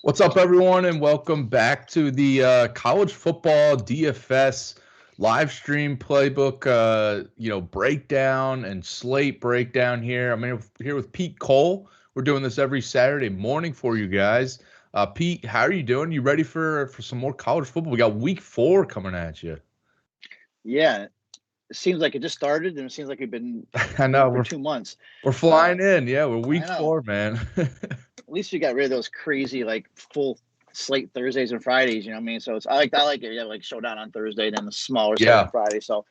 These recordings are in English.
What's up, everyone, and welcome back to the College Football DFS live stream playbook, breakdown and slate breakdown here. I'm here with Pete Cole. We're doing this every Saturday morning for you guys. Pete, how are you doing? You ready for some more college football? We got week 4 coming at you. Yeah, it seems like it just started, and it seems like we've been I know for 2 months. We're flying in. Yeah, we're week 4, man. At least we got rid of those crazy full slate Thursdays and Fridays. You know what I mean? So I like it. Yeah, like showdown on Thursday, then the smaller slate on Friday. So,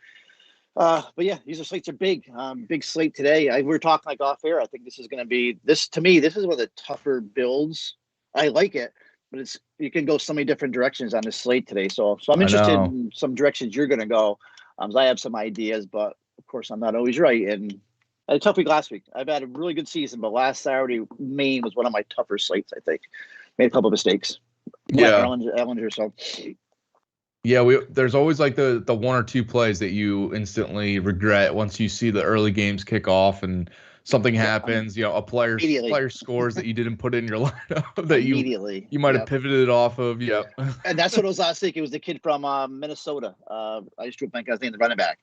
but yeah, these slates are big. Big slate today. We were talking off air. I think this is going to be to me. This is one of the tougher builds. I like it, but you can go so many different directions on this slate today. So I'm interested in some directions you're going to go. I have some ideas, but of course I'm not always right. And I had a tough week last week. I've had a really good season, but last Saturday, Maine was one of my tougher slates, I think. Made a couple of mistakes. Yeah. Ellinger, so. Yeah, there's always like the 1 or 2 plays that you instantly regret once you see the early games kick off and something happens. A player scores that you didn't put in your lineup that you might have pivoted off of. Yep. And that's what it was last week. It was the kid from Minnesota. I just drew a blank on his name, the running back.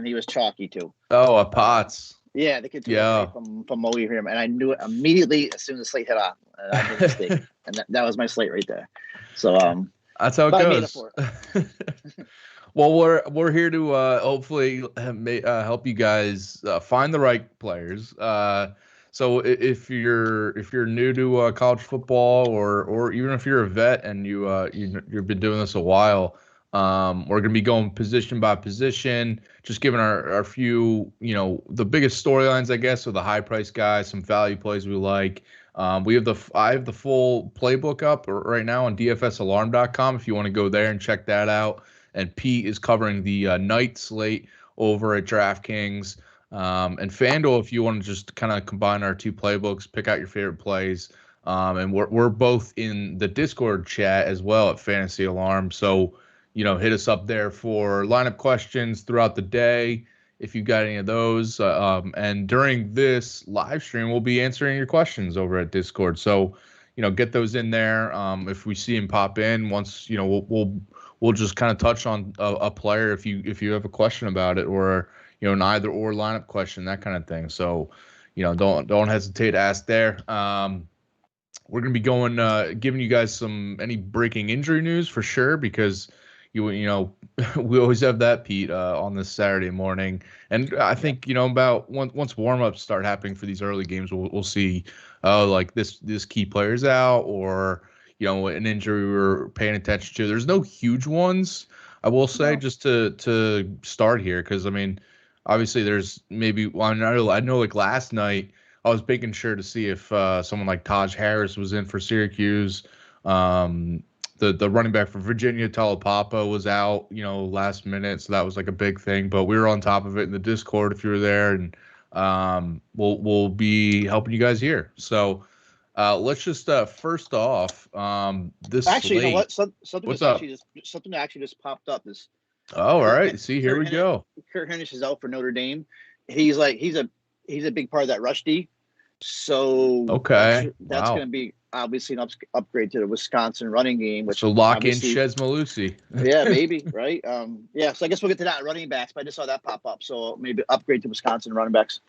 He was chalky too. Oh, Potts. Yeah, the kid from Moe here, and I knew it immediately as soon as the slate hit off. I made a mistake, and that was my slate right there. So that's how it goes. Well, we're here to hopefully help you guys find the right players. So if you're new to college football, or even if you're a vet and you've been doing this a while. We're going to be going position by position, just giving our few, the biggest storylines, I guess, or the high price guys, some value plays we like. I have the full playbook up right now on dfsalarm.com if you want to go there and check that out. And Pete is covering the night slate over at DraftKings and FanDuel if you want to just kind of combine our 2 playbooks, pick out your favorite plays. And we're both in the Discord chat as well at Fantasy Alarm. So, hit us up there for lineup questions throughout the day if you've got any of those. And during this live stream, we'll be answering your questions over at Discord. So, get those in there. If we see them pop in, once we'll just kind of touch on a player if you have a question about it, or an either or lineup question, that kind of thing. So, don't hesitate to ask there. We're gonna be giving you guys any breaking injury news for sure, because we always have that, Pete, on this Saturday morning. And I think, about once warm-ups start happening for these early games, we'll see, like this key player's out, or, an injury we're paying attention to. There's no huge ones, I will say, just to start here, because, obviously there's maybe, I know like last night, I was making sure to see if someone like Taj Harris was in for Syracuse. The running back for Virginia, Talapapa, was out, last minute. So that was like a big thing. But we were on top of it in the Discord if you were there. And we'll be helping you guys here. So let's just first off, this actually, slate, you know what? Something actually just popped up. All right. See, here we go. Kurt Hennish is out for Notre Dame. He's a big part of that rush D. So okay, that's going to be obviously an upgrade to the Wisconsin running game. Which so lock in Chez Malusi. Yeah, maybe, right? Yeah, so I guess we'll get to that running backs, but I just saw that pop up. So maybe upgrade to Wisconsin running backs.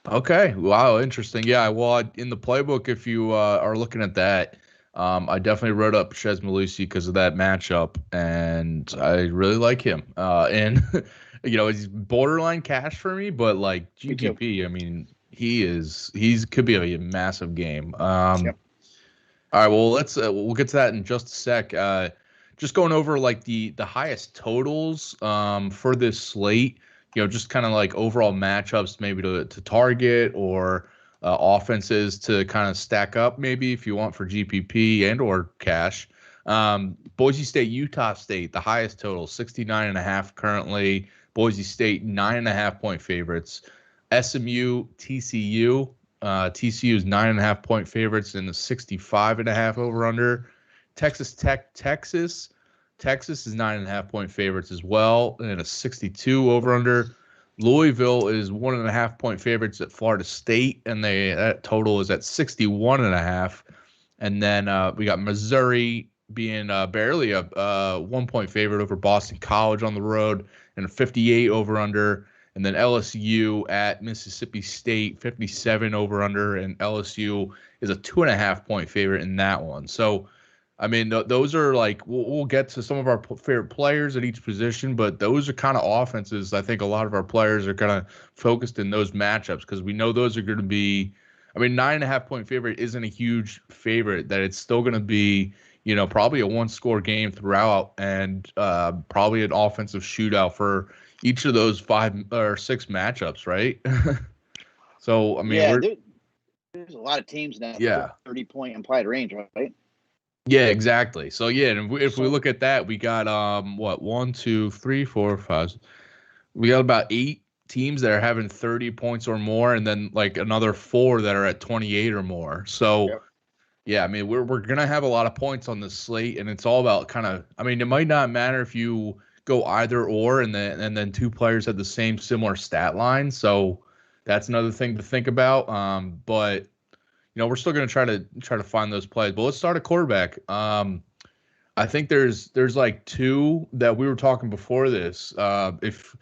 Okay, wow, interesting. Yeah, well, in the playbook, if you are looking at that, I definitely wrote up Chez Malusi because of that matchup, and I really like him. And he's borderline cash for me, but like GPP, he could be a massive game. Yep. All right, well, we'll get to that in just a sec. Just going over like the highest totals for this slate, just kind of like overall matchups maybe to target, or offenses to kind of stack up maybe if you want for GPP and or cash. Boise State, Utah State, the highest total, 69.5 currently. Boise State, 9.5 point favorites. SMU, TCU. TCU is 9.5 point favorites in the 65.5 over under. Texas Tech, Texas is 9.5 point favorites as well, and a 62 over under. Louisville is 1.5 point favorites at Florida State, and that total is at 61.5. And then we got Missouri being barely a 1-point favorite over Boston College on the road, and a 58 over under. And then LSU at Mississippi State, 57 over under, and LSU is a 2.5-point favorite in that one. So, I mean, those are like, we'll get to some of our favorite players at each position, but those are kind of offenses. I think a lot of our players are kind of focused in those matchups because we know those are going to be, I mean, 9.5-point favorite isn't a huge favorite, that it's still going to be, probably a one-score game throughout, and probably an offensive shootout for each of those 5 or 6 matchups, right? So, I mean, there's a lot of teams now. 30-point implied range, right? Yeah, exactly. So yeah, and if we look at that, we got 1, 2, 3, 4, 5. We got about 8 teams that are having 30 points or more, and then like another 4 that are at 28 or more. So yeah, I mean, we're gonna have a lot of points on the slate, and it's all about kind of. I mean, it might not matter if you go either or, and then 2 players have the similar stat line. So that's another thing to think about. But we're still going to try to find those plays. But let's start at quarterback. I think there's like 2 that we were talking before this. If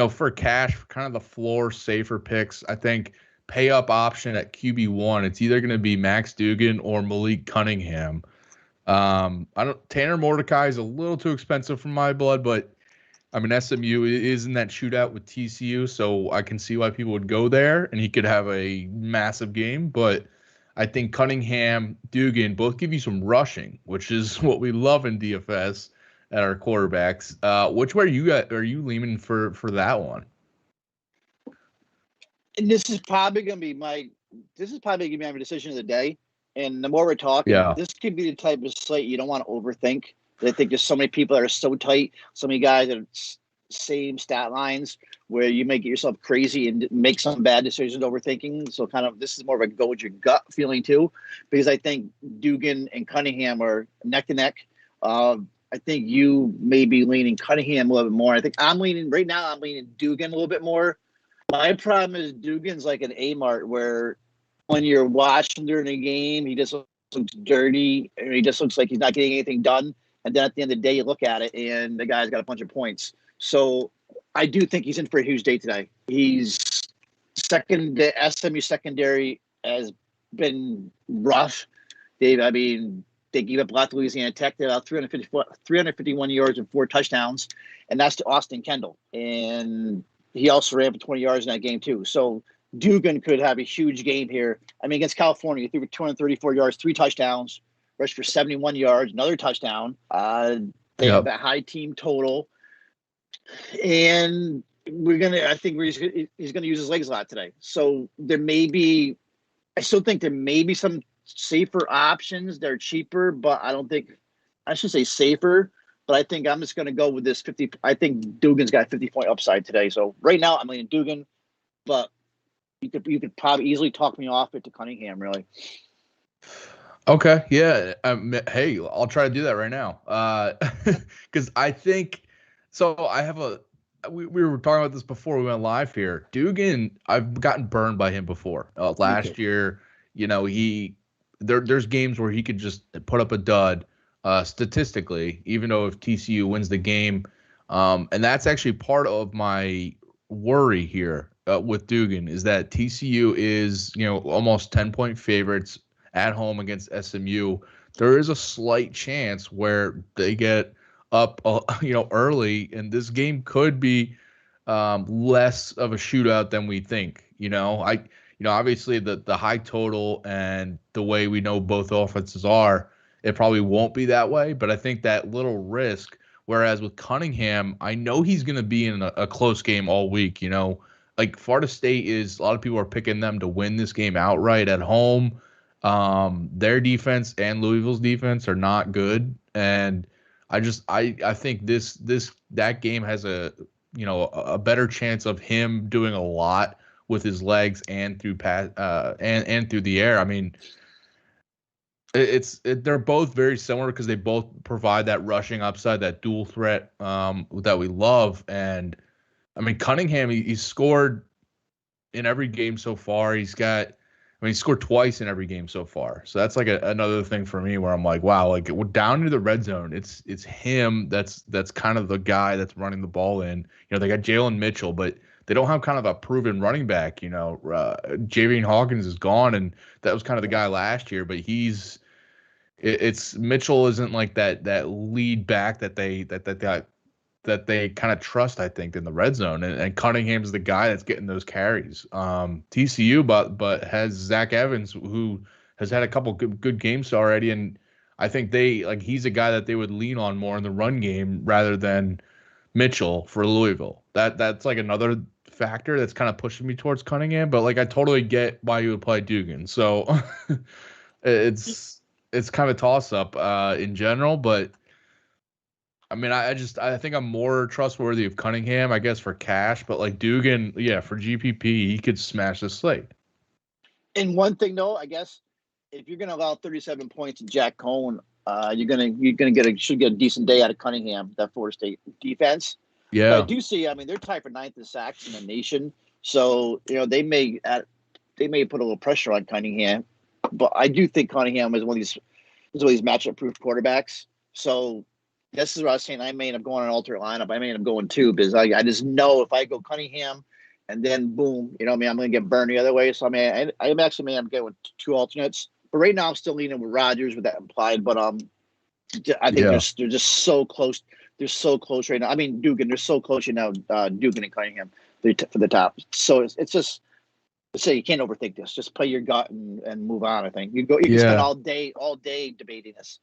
for cash, for kind of the floor safer picks, I think pay up option at QB1. It's either going to be Max Duggan or Malik Cunningham. Tanner Mordecai is a little too expensive for my blood, but I mean, SMU is in that shootout with TCU, so I can see why people would go there, and he could have a massive game. But I think Cunningham, Duggan both give you some rushing, which is what we love in DFS at our quarterbacks. Which way are you leaning for that one? And this is probably gonna be my decision of the day. And the more we're talking, this could be the type of slate you don't want to overthink. I think there's so many people that are so tight, so many guys that are same stat lines where you may get yourself crazy and make some bad decisions overthinking. So kind of this is more of a go with your gut feeling too, because I think Duggan and Cunningham are neck to neck. I think you may be leaning Cunningham a little bit more. I think I'm leaning Duggan a little bit more. My problem is Dugan's like an A-Mart where when you're watching during a game, he just looks dirty and he just looks like he's not getting anything done. And then at the end of the day, you look at it and the guy's got a bunch of points. So I do think he's in for a huge day today. He's the SMU secondary has been rough. They gave up a lot to Louisiana Tech. They're about 351 yards and 4 touchdowns. And that's to Austin Kendall. And he also ran for 20 yards in that game too. So Duggan could have a huge game here. I mean, against California, he threw for 234 yards, 3 touchdowns, rushed for 71 yards, another touchdown. They have a high team total. And I think he's going to use his legs a lot today. So I still think there may be some safer options. They're cheaper, but I should say safer, but I think I'm just going to go with this 50. I think Dugan's got 50-point upside today. So right now I'm leaning Duggan, but you could probably easily talk me off it to Cunningham, really. Okay. Yeah. Hey, I'll try to do that right now. Cause I think, so we were talking about this before we went live here. Duggan, I've gotten burned by him before. Last year, there's games where he could just put up a dud, statistically, even though if TCU wins the game. And that's actually part of my worry here with Duggan is that TCU is, almost 10-point favorites at home against SMU. There is a slight chance where they get up, early, and this game could be less of a shootout than we think. Obviously the high total and the way we know both offenses are, it probably won't be that way. But I think that little risk. Whereas with Cunningham, I know he's going to be in a close game all week. Like Florida State a lot of people are picking them to win this game outright at home. Their defense and Louisville's defense are not good, and I think that game has a better chance of him doing a lot with his legs and through and through the air. I mean, they're both very similar because they both provide that rushing upside, that dual threat that we love. And I mean, Cunningham, he's scored in every game so far. He's got, I mean, he scored twice in every game so far. So that's like another thing for me where I'm like, wow, like we're down to the red zone. It's him that's kind of the guy that's running the ball in. You know, they got Jalen Mitchell, but they don't have kind of a proven running back. You know, Javian Hawkins is gone, and that was kind of the guy last year. But it's Mitchell isn't like that lead back that they kind of trust, I think, in the red zone. And Cunningham's the guy that's getting those carries. TCU, but has Zach Evans, who has had a couple good games already, and I think he's a guy that they would lean on more in the run game rather than Mitchell for Louisville. That's like another factor that's kind of pushing me towards Cunningham. But like I totally get why you would play Dugan. So it's kind of a toss up in general, but. I mean, I think I'm more trustworthy of Cunningham, I guess, for cash, but like Dugan, yeah, for GPP, he could smash the slate. And one thing, though, I guess, if you're going to allow 37 points to Jack Cohn, should get a decent day out of Cunningham, that Florida State defense. Yeah, but I do see. I mean, they're tied for 9th in sacks in the nation, so you know they may put a little pressure on Cunningham, but I do think Cunningham is one of these matchup-proof quarterbacks. So. This is what I was saying. I may end up going on an alternate lineup. I may end up going 2 because I just know if I go Cunningham and then boom, you know what I mean, I'm going to get burned the other way. So I mean, I actually may end up getting with 2 alternates. But right now I'm still leaning with Rodgers with that implied. But I think they're just so close. They're so close right now. I mean, Dugan, they're so close right now. Dugan and Cunningham for the top. So it's just. So you can't overthink this. Just play your gut and move on. I think you can spend all day debating this.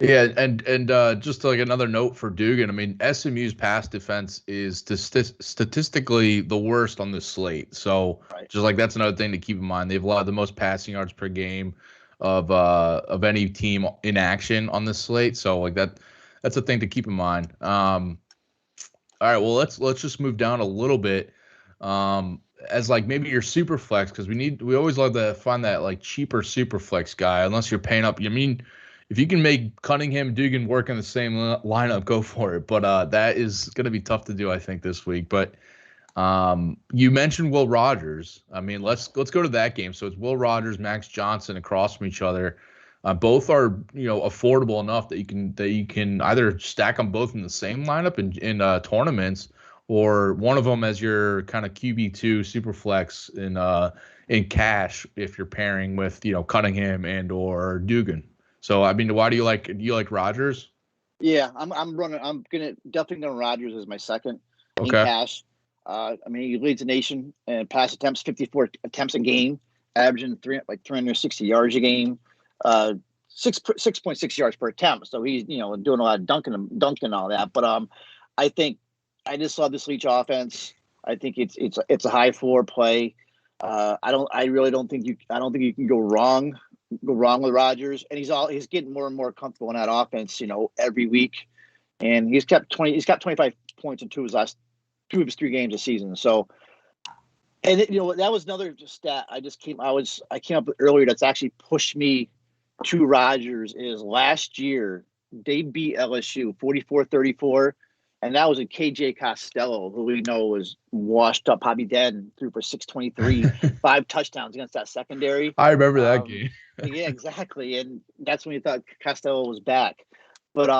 Yeah, and just like another note for Dugan, I mean, SMU's pass defense is statistically the worst on this slate. So just like that's another thing to keep in mind. They've allowed the most passing yards per game of any team in action on this slate. So like that's a thing to keep in mind. All right, well let's just move down a little bit. As like maybe your super flex, because we always love to find that like cheaper super flex guy, unless you're paying up. I mean, if you can make Cunningham and Dugan work in the same lineup, go for it. But that is going to be tough to do, I think, this week. But you mentioned Will Rogers. I mean, let's go to that game. So it's Will Rogers, Max Johnson across from each other. Both are affordable enough that you can either stack them both in the same lineup in tournaments, or one of them as your kind of QB2 super flex in cash if you're pairing with Cunningham and or Dugan. So I mean, why do you like Rodgers? Yeah, I'm definitely going Rodgers as my second in cash. I mean, he leads the nation in pass attempts, 54 attempts a game, averaging 360 yards a game, 6.6 yards per attempt. So he's doing a lot of dunking and all that. But I think I just love this Leach offense. I think it's a high floor play. I really don't think you can go wrong with Rodgers, and he's getting more and more comfortable in that offense, every week. And he's got 25 points in two of his 3 games this season. So, and that was another stat I came up with earlier that's actually pushed me to Rodgers. Is last year they beat LSU 44-34. And that was a KJ Costello, who we know was washed up, probably dead, and threw for 623, 5 touchdowns against that secondary. I remember that game. Yeah, exactly. And that's when you thought Costello was back. But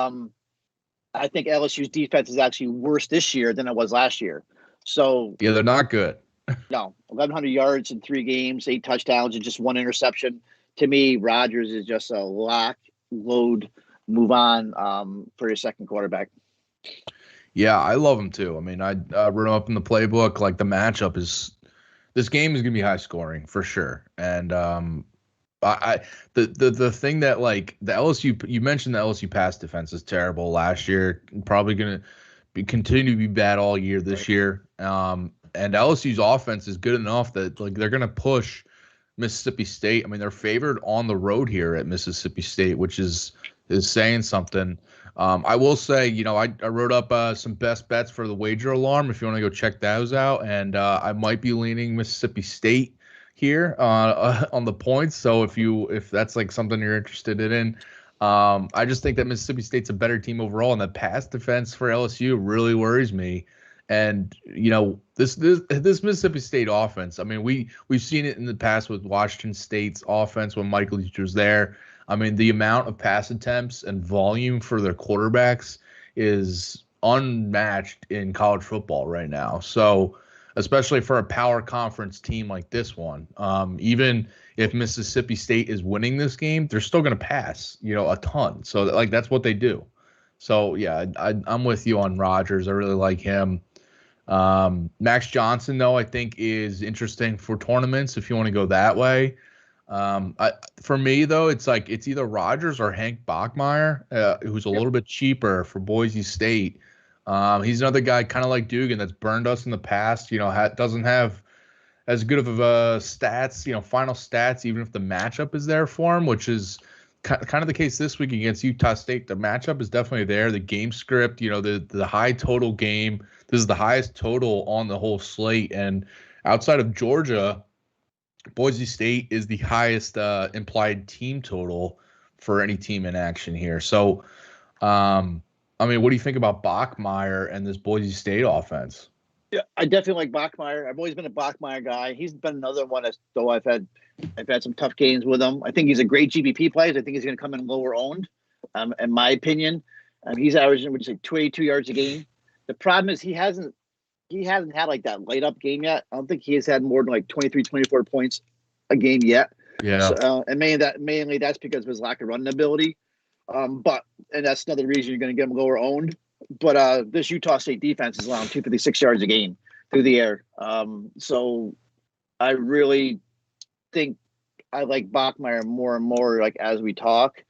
I think LSU's defense is actually worse this year than it was last year. So yeah, they're not good. No, 1,100 yards in 3 games, 8 touchdowns, and just 1 interception. To me, Rodgers is just a load, move on for your second quarterback. Yeah, I love him too. I mean, I wrote him up in the playbook. Like the matchup this game is gonna be high scoring for sure. And the thing that like the LSU, you mentioned the LSU pass defense is terrible last year, probably gonna continue to be bad all year this year. And LSU's offense is good enough that like they're gonna push Mississippi State. I mean, they're favored on the road here at Mississippi State, which is saying something. I will say, I wrote up some best bets for the wager alarm if you want to go check those out. And I might be leaning Mississippi State here on the points. So if that's like something you're interested in, I just think that Mississippi State's a better team overall. And the pass defense for LSU really worries me. And this Mississippi State offense. I mean, we've seen it in the past with Washington State's offense when Michael Leach was there. I mean, the amount of pass attempts and volume for their quarterbacks is unmatched in college football right now. So, especially for a power conference team like this one, even if Mississippi State is winning this game, they're still going to pass, a ton. So, that's what they do. So, yeah, I'm with you on Rodgers. I really like him. Max Johnson, though, I think is interesting for tournaments if you want to go that way. For me, though, it's either Rodgers or Hank Bachmeier, who's a little bit cheaper for Boise State. He's another guy kind of like Dugan that's burned us in the past. Doesn't have as good of stats, final stats, even if the matchup is there for him, which is kind of the case this week against Utah State. The matchup is definitely there. The game script, the high total game. This is the highest total on the whole slate. And outside of Georgia, Boise State is the highest implied team total for any team in action here. So, I mean, what do you think about Bachmeier and this Boise State offense? Yeah, I definitely like Bachmeier. I've always been a Bachmeier guy. He's been another one though I've had some tough games with him. I think he's a great GPP player. I think he's going to come in lower owned, in my opinion. He's averaging, would you say, 22 yards a game. The problem is he hasn't had like that light up game yet. I don't think he has had more than like 23, 24 points a game yet. Yeah. So, and mainly that's because of his lack of running ability. And that's another reason you're going to get him lower owned. But this Utah State defense is allowing 256 yards a game through the air. So I really think I like Bachmeier more and more, like as we talk,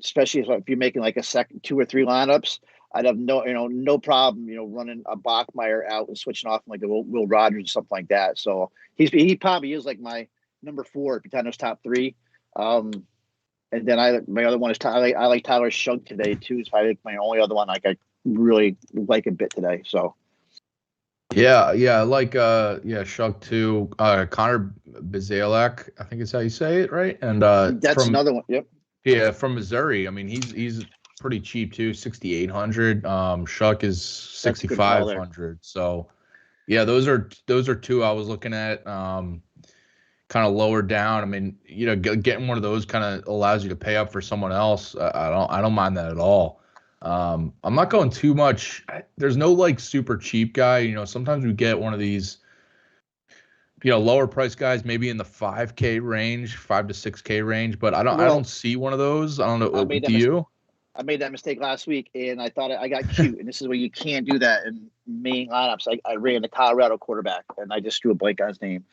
especially if you're making like a second 2 or 3 lineups. I'd have no problem, running a Bachmeier out and switching off like a Will Rogers or something like that. So he probably is like my number 4 if you're those top 3. And then my other one is I like Tyler Shug today too. It's probably my only other one I really like a bit today. So yeah, I like Shug too. Connor Bazelak, I think is how you say it, right? And that's another one. Yep. Yeah, from Missouri. I mean, he's pretty cheap too, 6,800. Shug is 6,500. So yeah, those are 2 I was looking at. Kind of lower down. I mean, getting one of those kind of allows you to pay up for someone else. I don't mind that at all. I'm not going too much. There's no like super cheap guy. Sometimes we get one of these, lower price guys, maybe in the 5K range, 5 to 6K range. But I don't see one of those. I don't know. Do you? I made that mistake last week, and I thought I got cute. And this is where you can't do that in main lineups. I ran the Colorado quarterback, and I just drew a blank on his name.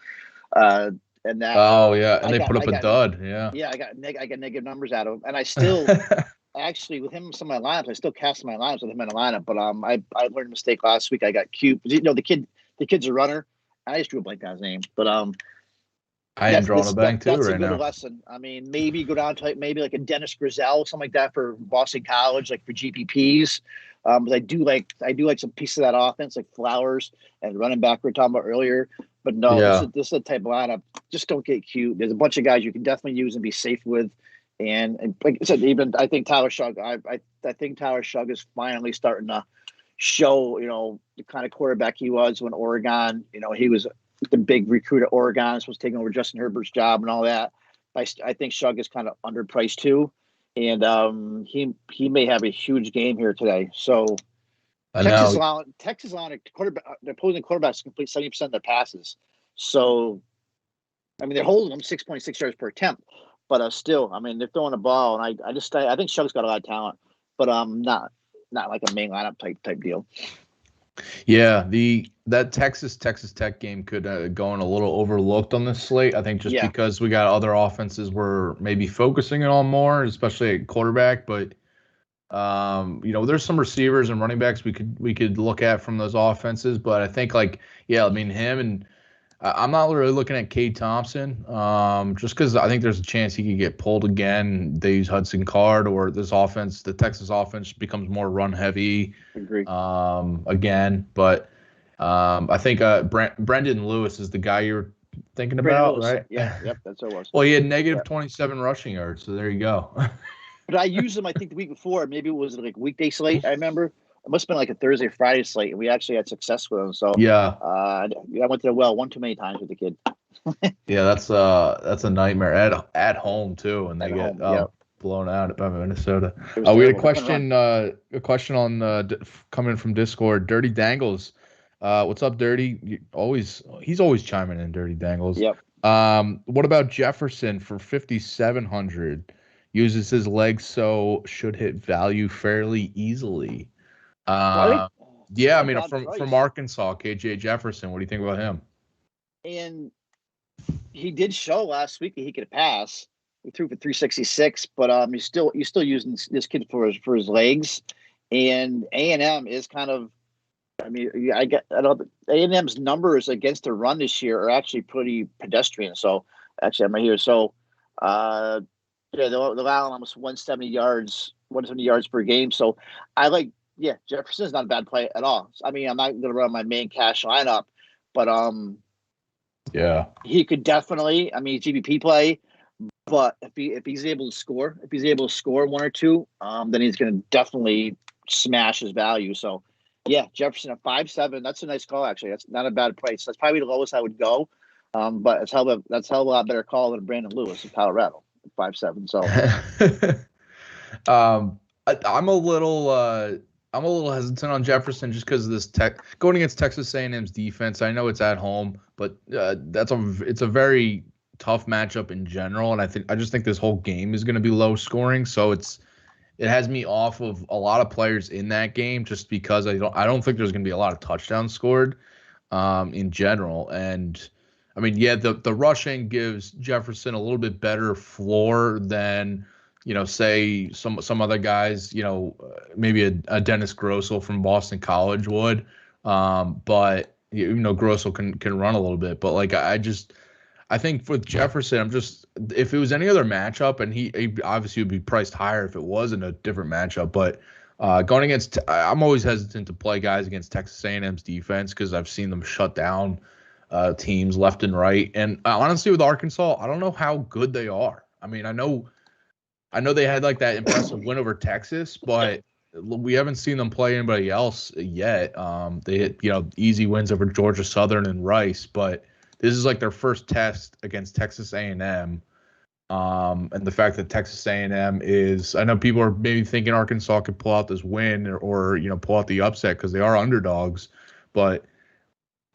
And that. Oh yeah, and they put up a dud. Yeah. Yeah, I got negative numbers out of him, and I still actually with him in some of my lineups, I still cast my lineups with him in a lineup. But I learned a mistake last week. I got cute. The kid's a runner. I just drew a blank on his name, but I am drawing a blank too right now. That's a good lesson. I mean, maybe go down to maybe like a Dennis Grizzell, something like that for Boston College, like for GPPs. But I do like some pieces of that offense, like Flowers and running back we were talking about earlier. But no, this is the type of lineup. Just don't get cute. There's a bunch of guys you can definitely use and be safe with. And like I said, even I think Tyler Shug. I think Tyler Shug is finally starting to show, the kind of quarterback he was when Oregon. He was the big recruit at Oregon, was taking over Justin Herbert's job and all that. I think Shug is kind of underpriced too, and he may have a huge game here today. So Texas allowing the opposing quarterbacks to complete 70% of their passes. So I mean they're holding them 6.6 yards per attempt, but still, I mean they're throwing the ball, and I think Shug's got a lot of talent, but not like a main lineup type deal. Yeah, that Texas Tech game could go in a little overlooked on this slate. I think just because we got other offenses we're maybe focusing it on more, especially at quarterback. But there's some receivers and running backs we could look at from those offenses. But I think him and I'm not really looking at Cade Thompson, just because I think there's a chance he could get pulled again. They use Hudson Card, or the Texas offense becomes more run heavy. Agree. Again, but I think Brendan Lewis is the guy you're thinking about, right? Yeah, yep, that's what it was. Well, he had negative 27 rushing yards, so there you go. But I used him, I think, the week before. Maybe it was like weekday slate, I remember. it must have been like a Thursday, Friday slate, and we actually had success with him. So I went to the well one too many times with the kid. Yeah, that's a nightmare at home too, and they get blown out by Minnesota. We had a question on coming from Discord. Dirty Dangles, what's up, Dirty? He's always chiming in, Dirty Dangles. Yep. What about Jefferson for 5,700? Uses his legs, so should hit value fairly easily. Yeah, I mean, from Arkansas, KJ Jefferson. What do you think about him? And he did show last week that he could pass. He threw for 366, but he's still using this kid for his legs. And A&M is kind of, I mean, A&M's numbers against the run this year are actually pretty pedestrian. So actually, I'm right here. So they're allowing almost 170 yards per game. So I like, Jefferson's not a bad play at all. I mean, I'm not going to run my main cash lineup, but he could definitely. I mean, GBP play, but if he's able to score, one or two, then he's going to definitely smash his value. So, Jefferson at 5.7. That's a nice call. Actually, that's not a bad price. That's probably the lowest I would go, but that's hell of a lot better call than Brandon Lewis in Colorado at 5.7. So, I'm a little hesitant on Jefferson just because of this going against Texas A&M's defense. I know it's at home, but it's a very tough matchup in general, and I just think this whole game is going to be low scoring. So it has me off of a lot of players in that game just because I don't think there's going to be a lot of touchdowns scored in general. And I mean, the rushing gives Jefferson a little bit better floor than, say some other guys, maybe a Dennis Grossel from Boston College would. But Grossel can run a little bit. But like I think with Jefferson, if it was any other matchup, and he obviously would be priced higher if it was in a different matchup. But going against, I'm always hesitant to play guys against Texas A&M's defense because I've seen them shut down teams left and right. And honestly, with Arkansas, I don't know how good they are. I mean, I know they had like that impressive win over Texas, but we haven't seen them play anybody else yet. They hit, easy wins over Georgia Southern and Rice, but this is like their first test against Texas A&M. And the fact that Texas A&M I know people are maybe thinking Arkansas could pull out this win or pull out the upset because they are underdogs, but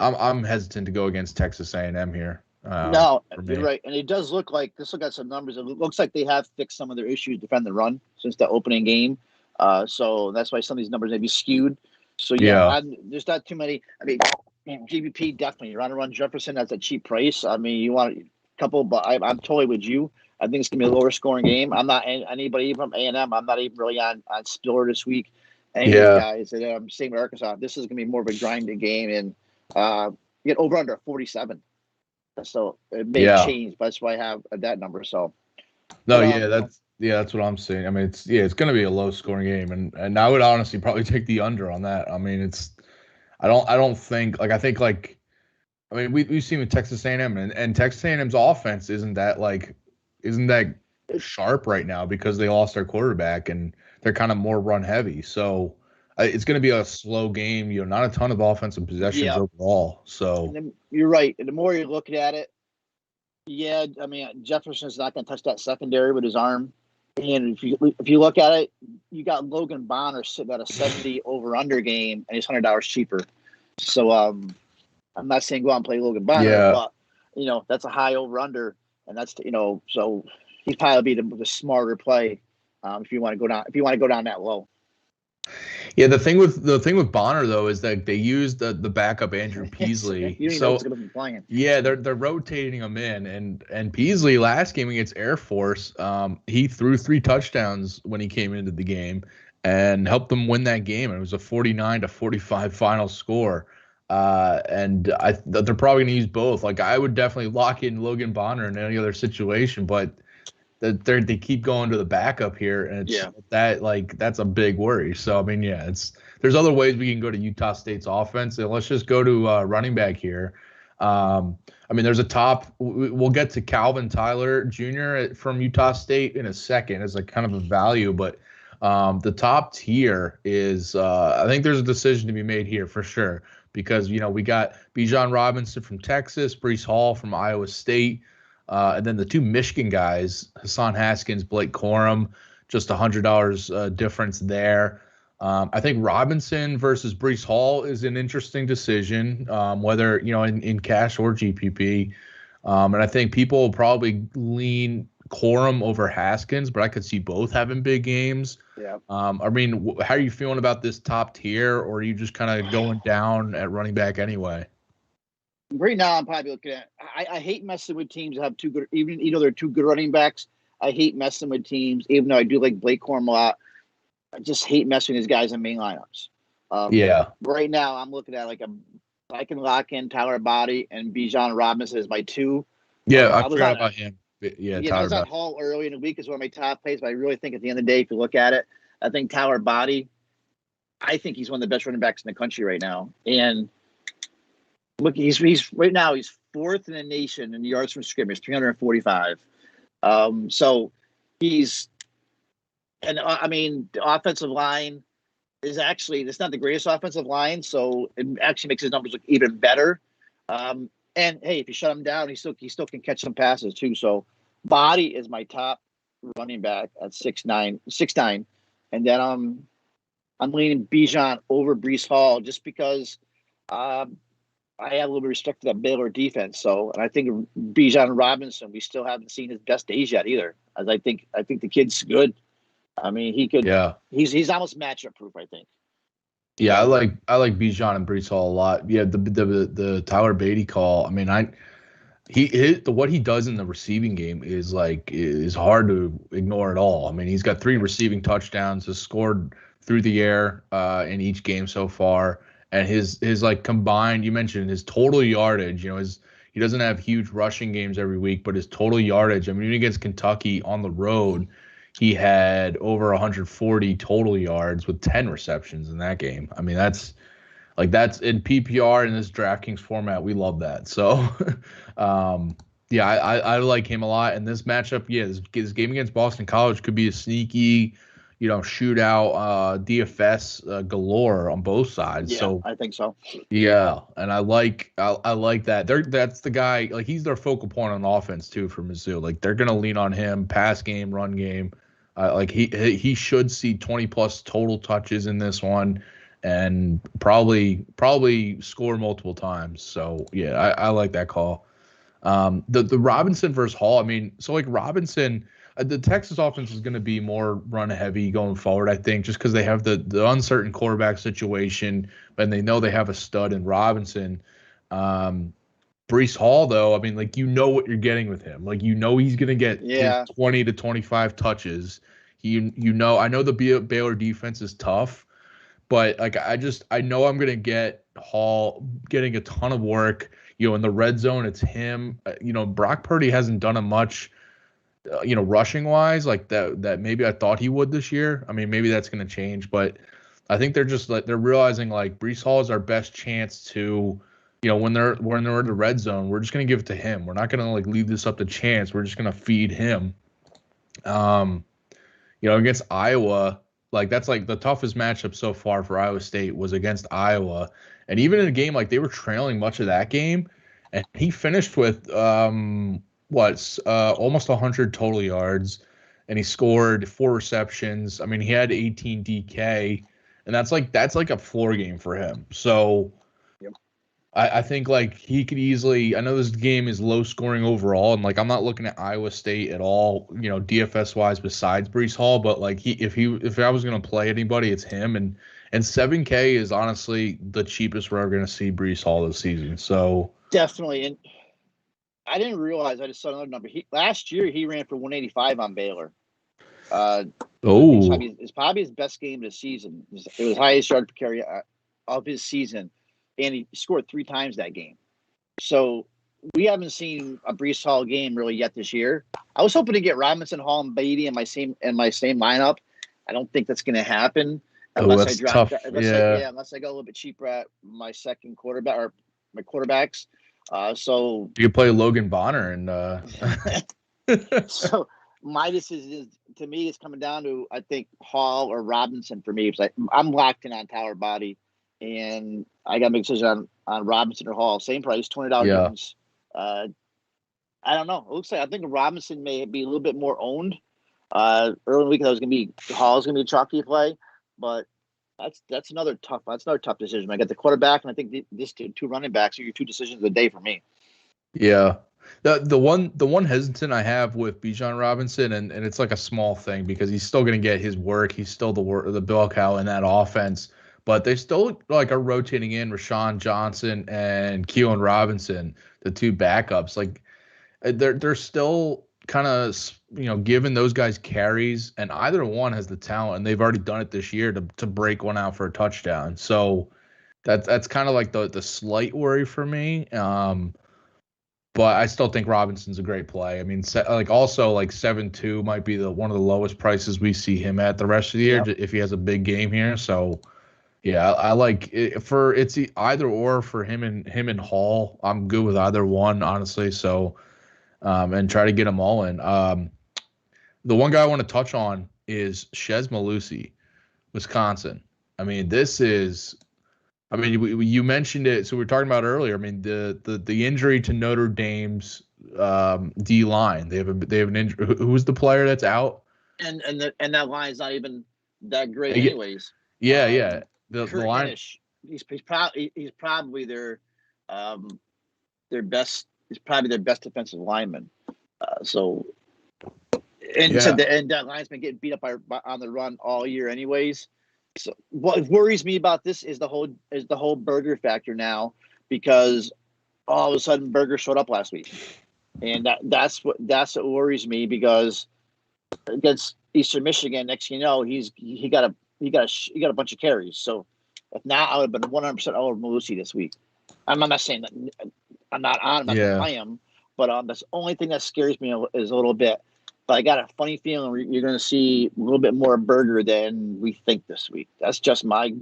I'm hesitant to go against Texas A&M here. No, you're right. And it does look like this. Look at some numbers. It looks like they have fixed some of their issues defend the run since the opening game. So that's why some of these numbers may be skewed. So there's not too many. I mean, GBP definitely. You're on a run Jefferson. That's a cheap price. I mean, you want a couple, but I'm totally with you. I think it's gonna be a lower scoring game. I'm not anybody from A&M. I'm not even really on Spiller this week. Any of these guys, and I'm same with Arkansas. This is gonna be more of a grinding game, and get over under 47. So it may change, but that's why I have that number. So that's what I'm saying. I mean, it's going to be a low scoring game, and I would honestly probably take the under on that. I mean, I don't think we've seen with Texas A&M and Texas A&M's offense isn't that sharp right now because they lost their quarterback and they're kind of more run heavy. So it's going to be a slow game, not a ton of offensive possessions overall. So you're right. And the more you're looking at it, I mean, Jefferson's not going to touch that secondary with his arm. And if you look at it, you got Logan Bonner sitting at a 70 over-under game, and he's $100 cheaper. So I'm not saying go out and play Logan Bonner, but that's a high over-under, and that's so he'd probably be the smarter play if you want to go down. If you want to go down that low. Yeah, the thing with Bonner though is that they used the backup Andrew Peasley. They're rotating him in, and Peasley last game against Air Force, he threw 3 touchdowns when he came into the game and helped them win that game. And it was a 49-45 final score. And they're probably going to use both. Like I would definitely lock in Logan Bonner in any other situation, but they keep going to the backup here, and that's a big worry. So I mean, there's other ways we can go to Utah State's offense, and let's just go to running back here. I mean, there's a top. We'll get to Calvin Tyler Jr. from Utah State in a second as a kind of a value, but The top tier is, I think there's a decision to be made here for sure because, we got Bijan Robinson from Texas, Breece Hall from Iowa State, and then the two Michigan guys, Hassan Haskins, Blake Corum, just $100 difference there. I think Robinson versus Breece Hall is an interesting decision, whether, in cash or GPP. And I think people will probably lean Corum over Haskins, but I could see both having big games. Yeah. I mean, how are you feeling about this top tier, or are you just kind of going down at running back anyway? Right now, I'm probably looking at. I hate messing with teams that have two good, even they're two good running backs. I hate messing with teams, even though I do like Blake Corum a lot. I just hate messing with these guys in main lineups. Right now, I'm looking at I can lock in Tyler Body and Bijan Robinson as my two. Yeah, I forgot about him. Yeah, I was on Hall early in the week as one of my top plays, but I really think at the end of the day, if you look at it, I think Tyler Body, I think he's one of the best running backs in the country right now. And look, he's right now he's fourth in the nation in yards from scrimmage, 345. So he's, and I mean, the offensive line is actually, it's not the greatest offensive line, so it actually makes his numbers look even better. And hey, if you shut him down, he still can catch some passes too. So Body is my top running back at 6'9", and then I'm leaning Bijan over Breece Hall just because I have a little bit of respect for that Baylor defense. So, and I think Bijan Robinson, we still haven't seen his best days yet either. As I think the kid's good. I mean, he could. Yeah. He's almost matchup proof, I think. Yeah, I like Bijan and Breece Hall a lot. Yeah, the Tyler Beatty call. I mean, what he does in the receiving game is hard to ignore at all. I mean, he's got 3 receiving touchdowns, has scored through the air in each game so far, and his combined. You mentioned his total yardage. He doesn't have huge rushing games every week, but his total yardage. I mean, even against Kentucky on the road, he had over 140 total yards with 10 receptions in that game. I mean, that's in PPR in this DraftKings format. We love that. So, yeah, I like him a lot. And this matchup, this game against Boston College could be a sneaky, shootout, DFS galore on both sides. Yeah, so I think so. Yeah, and I like that. That's the guy. He's their focal point on offense too for Mizzou. They're gonna lean on him, pass game, run game. He should see 20 plus total touches in this one, and probably score multiple times. So yeah, I like that call. The Robinson versus Hall. I mean, so Robinson. The Texas offense is going to be more run-heavy going forward, I think, just because they have the uncertain quarterback situation, and they know they have a stud in Robinson. Breece Hall, though, I mean, what you're getting with him. He's going to get his 20 to 25 touches. I know the Baylor defense is tough, but I know I'm going to get Hall getting a ton of work. In the red zone, it's him. Brock Purdy hasn't done much. Rushing wise, that maybe I thought he would this year. I mean, maybe that's going to change, but I think they're just they're realizing Breece Hall is our best chance to, when they're in the red zone, we're just going to give it to him. We're not going to leave this up to chance. We're just going to feed him. Against Iowa, that's the toughest matchup so far for Iowa State was against Iowa, and even in a game they were trailing much of that game, and he finished with almost 100 total yards, and he scored 4 receptions. I mean, he had 18 DK, and that's a floor game for him. So yep. I think he could easily. I know this game is low scoring overall, and I'm not looking at Iowa State at all, DFS wise besides Breece Hall, but if I was going to play anybody, it's him, and 7K is honestly the cheapest we're ever going to see Breece Hall this season. So definitely. And I didn't realize, I just saw another number. Last year he ran for 185 on Baylor. It's probably his best game of the season. It was highest yard per carry of his season, and he scored 3 times that game. So we haven't seen a Breece Hall game really yet this year. I was hoping to get Robinson, Hall, and Beatty in my same lineup. I don't think that's going to happen unless I drop. Unless I go a little bit cheaper at my second quarterback or my quarterbacks. So you could play Logan Bonner and so my decision is, to me, it's coming down to, I think, Hall or Robinson for me. Because I'm locked in on Tyler Body, and I got to make a decision on Robinson or Hall. Same price, $20 difference. I don't know. It looks like I think Robinson may be a little bit more owned. Early in the week, Hall's going to be a chalky play, but that's another tough decision. I got the quarterback, and I think these two running backs are your two decisions of the day for me. Yeah. The one hesitant I have with Bijan Robinson, and it's like a small thing because he's still going to get his work. He's still the bell cow in that offense, but they still like are rotating in Rashawn Johnson and Keon Robinson, the two backups. Like they're still kind of giving those guys carries, and either one has the talent, and they've already done it this year to break one out for a touchdown. So that's kind of like the slight worry for me. But I still think Robinson's a great play. I mean, also 7.2 might be one of the lowest prices we see him at the rest of the year if he has a big game here. So, yeah, I like it it's either or for him and Hall. I'm good with either one, honestly. So, and try to get them all in. The one guy I want to touch on is Chez Mellusi, Wisconsin. I mean, you mentioned it. So we were talking about earlier. I mean, the injury to Notre Dame's D line. They have an injury. Who's the player that's out? And that line's not even that great, anyways. Yeah. The line. Ennish, he's probably their best. He's probably their best defensive lineman. That line's been getting beat up on the run all year, anyways. So what worries me about this is the whole Berger factor now, because all of a sudden Berger showed up last week, and that's what worries me, because against Eastern Michigan, next thing you know, he got a bunch of carries. So if not, I would have been 100% over Mellusi this week. I'm not saying that I'm not on him, I am, but that's the only thing that scares me is a little bit. But I got a funny feeling you're going to see a little bit more Berger than we think this week. That's just my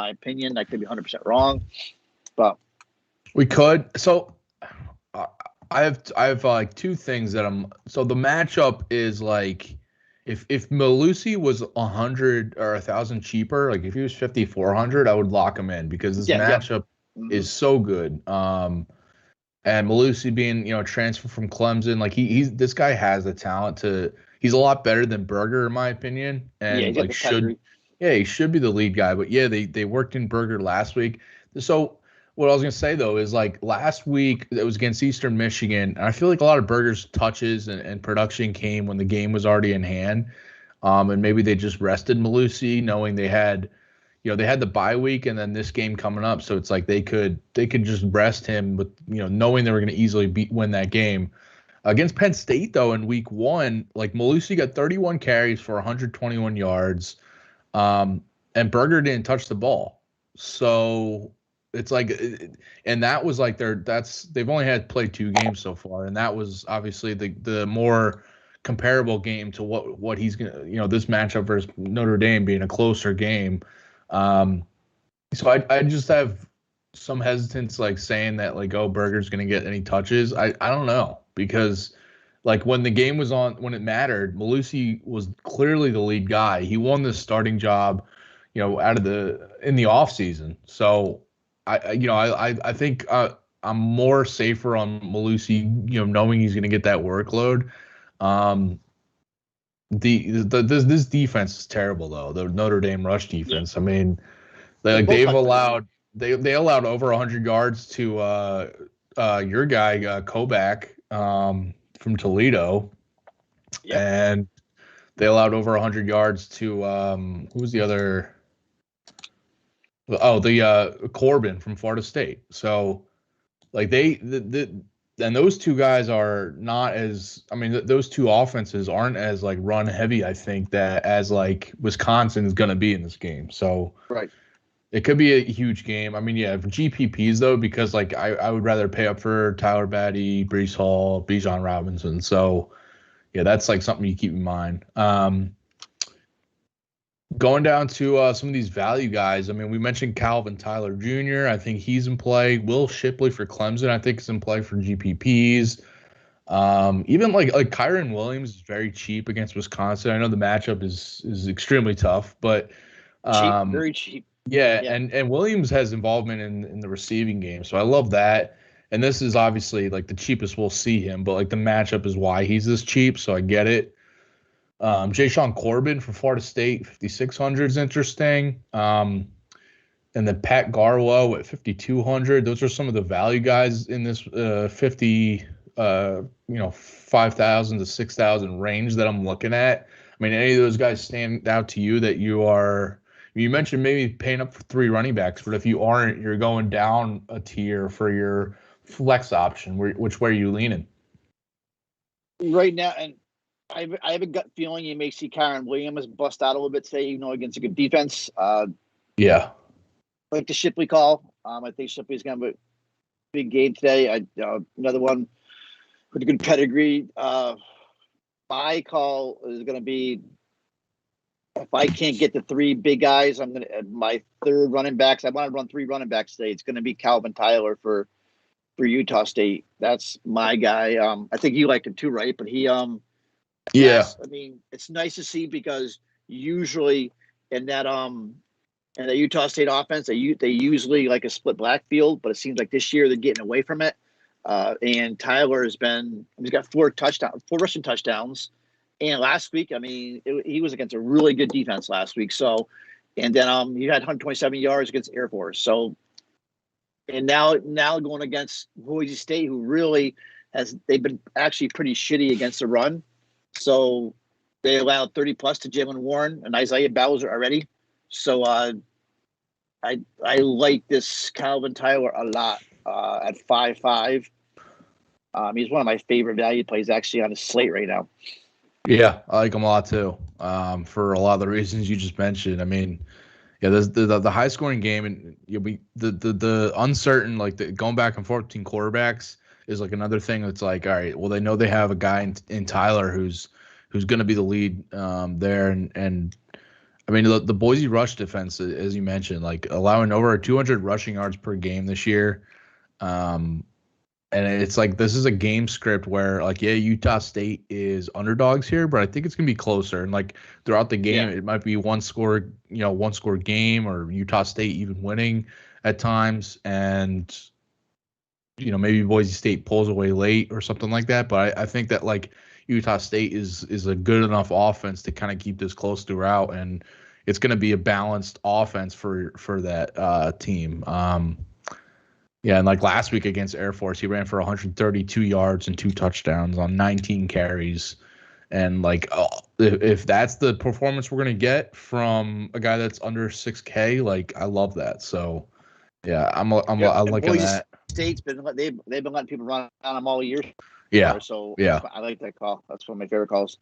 opinion. I could be 100% wrong, but we could. So I have like two things that so the matchup is like if Mellusi was 100 or 1,000 cheaper, like if he was 5,400, I would lock him in because this matchup is so good. And Mellusi being, a transfer from Clemson, like this guy has the talent he's a lot better than Berger in my opinion. And he should be the lead guy. But they worked in Berger last week. So what I was gonna say though is like last week it was against Eastern Michigan, and I feel like a lot of Berger's touches and production came when the game was already in hand. And maybe they just rested Mellusi knowing they had the bye week and then this game coming up. So it's like they could just rest him with, knowing they were going to easily win that game. Against Penn State, though, in week 1, like Mellusi got 31 carries for 121 yards, and Berger didn't touch the ball. So it's like, and that was like they've only played 2 games so far, and that was obviously the more comparable game to what he's going to, this matchup versus Notre Dame being a closer game. So I just have some hesitance, like saying that like, Berger's going to get any touches. I don't know, because like when the game was on, when it mattered, Mellusi was clearly the lead guy. He won the starting job, in the off season. So I think I'm more safer on Mellusi, knowing he's going to get that workload. This defense is terrible though. The Notre Dame rush defense. Yeah. I mean, they allowed over 100 yards to your guy Kovac from Toledo, and they allowed over 100 yards to who was the other? The Corbin from Florida State. So like and those two guys are not as, those two offenses aren't as like run heavy, I think, as like Wisconsin is going to be in this game. So right. It could be a huge game. For GPPs though, because like I would rather pay up for Tyler Batty, Breece Hall, Bijan Robinson. So yeah, that's like something you keep in mind. Going down to some of these value guys, we mentioned Calvin Tyler Jr. I think he's in play. Will Shipley for Clemson, I think, is in play for GPPs. Even like Kyron Williams is very cheap against Wisconsin. I know the matchup is extremely tough, but cheap, very cheap. Yeah, and Williams has involvement in the receiving game, so I love that. And this is obviously like the cheapest we'll see him, but like the matchup is why he's this cheap, so I get it. Jay-Sean Corbin from Florida State, 5,600 is interesting. And then Pat Garwell at 5,200. Those are some of the value guys in this 5,000 to 6,000 range that I'm looking at. I mean, any of those guys stand out to you that you mentioned maybe paying up for 3 running backs, but if you aren't, you're going down a tier for your flex option. Which way are you leaning? Right now, and I have a gut feeling you may see Kyron Williams bust out a little bit today, against a good defense. Yeah. Like the Shipley call. I think Shipley's going to have a big game today. Another one with a good pedigree. My call is going to be, if I can't get the 3 big guys, I'm going to my 3rd running backs. I want to run 3 running backs today. It's going to be Calvin Tyler for Utah State. That's my guy. I think you liked him too, right? But he, yeah. Yes, I mean, it's nice to see because usually in that Utah State offense, they usually like a split backfield, but it seems like this year they're getting away from it. And Tyler he's got 4 rushing touchdowns. And last week, I mean, he was against a really good defense last week. So, and then he had 127 yards against Air Force. So, and now going against Boise State, who really they've been actually pretty shitty against the run. So they allowed 30 plus to Jalen Warren and Isaiah Bowser already. So I like this Calvin Tyler a lot at 5.5. He's one of my favorite value plays actually on the slate right now. Yeah, I like him a lot too. For a lot of the reasons you just mentioned. I mean, yeah, the high scoring game and the uncertain, like the going back and forth between quarterbacks is like another thing that's like, all right, well, they know they have a guy in Tyler who's going to be the lead there, and I mean the Boise rush defense, as you mentioned, like allowing over 200 rushing yards per game this year, and it's like this is a game script where like Utah State is underdogs here, but I think it's gonna be closer, and like throughout the game it might be one score game or Utah State even winning at times, and maybe Boise State pulls away late or something like that. But I think that like Utah State is a good enough offense to kind of keep this close throughout, and it's going to be a balanced offense for that team. Yeah, and like last week against Air Force, he ran for 132 yards and 2 touchdowns on 19 carries. And like, if that's the performance we're going to get from a guy that's under 6K, like I love that. So yeah, I'm liking that. State's they've been letting people run on them all year. Yeah. So yeah, I like that call. That's one of my favorite calls.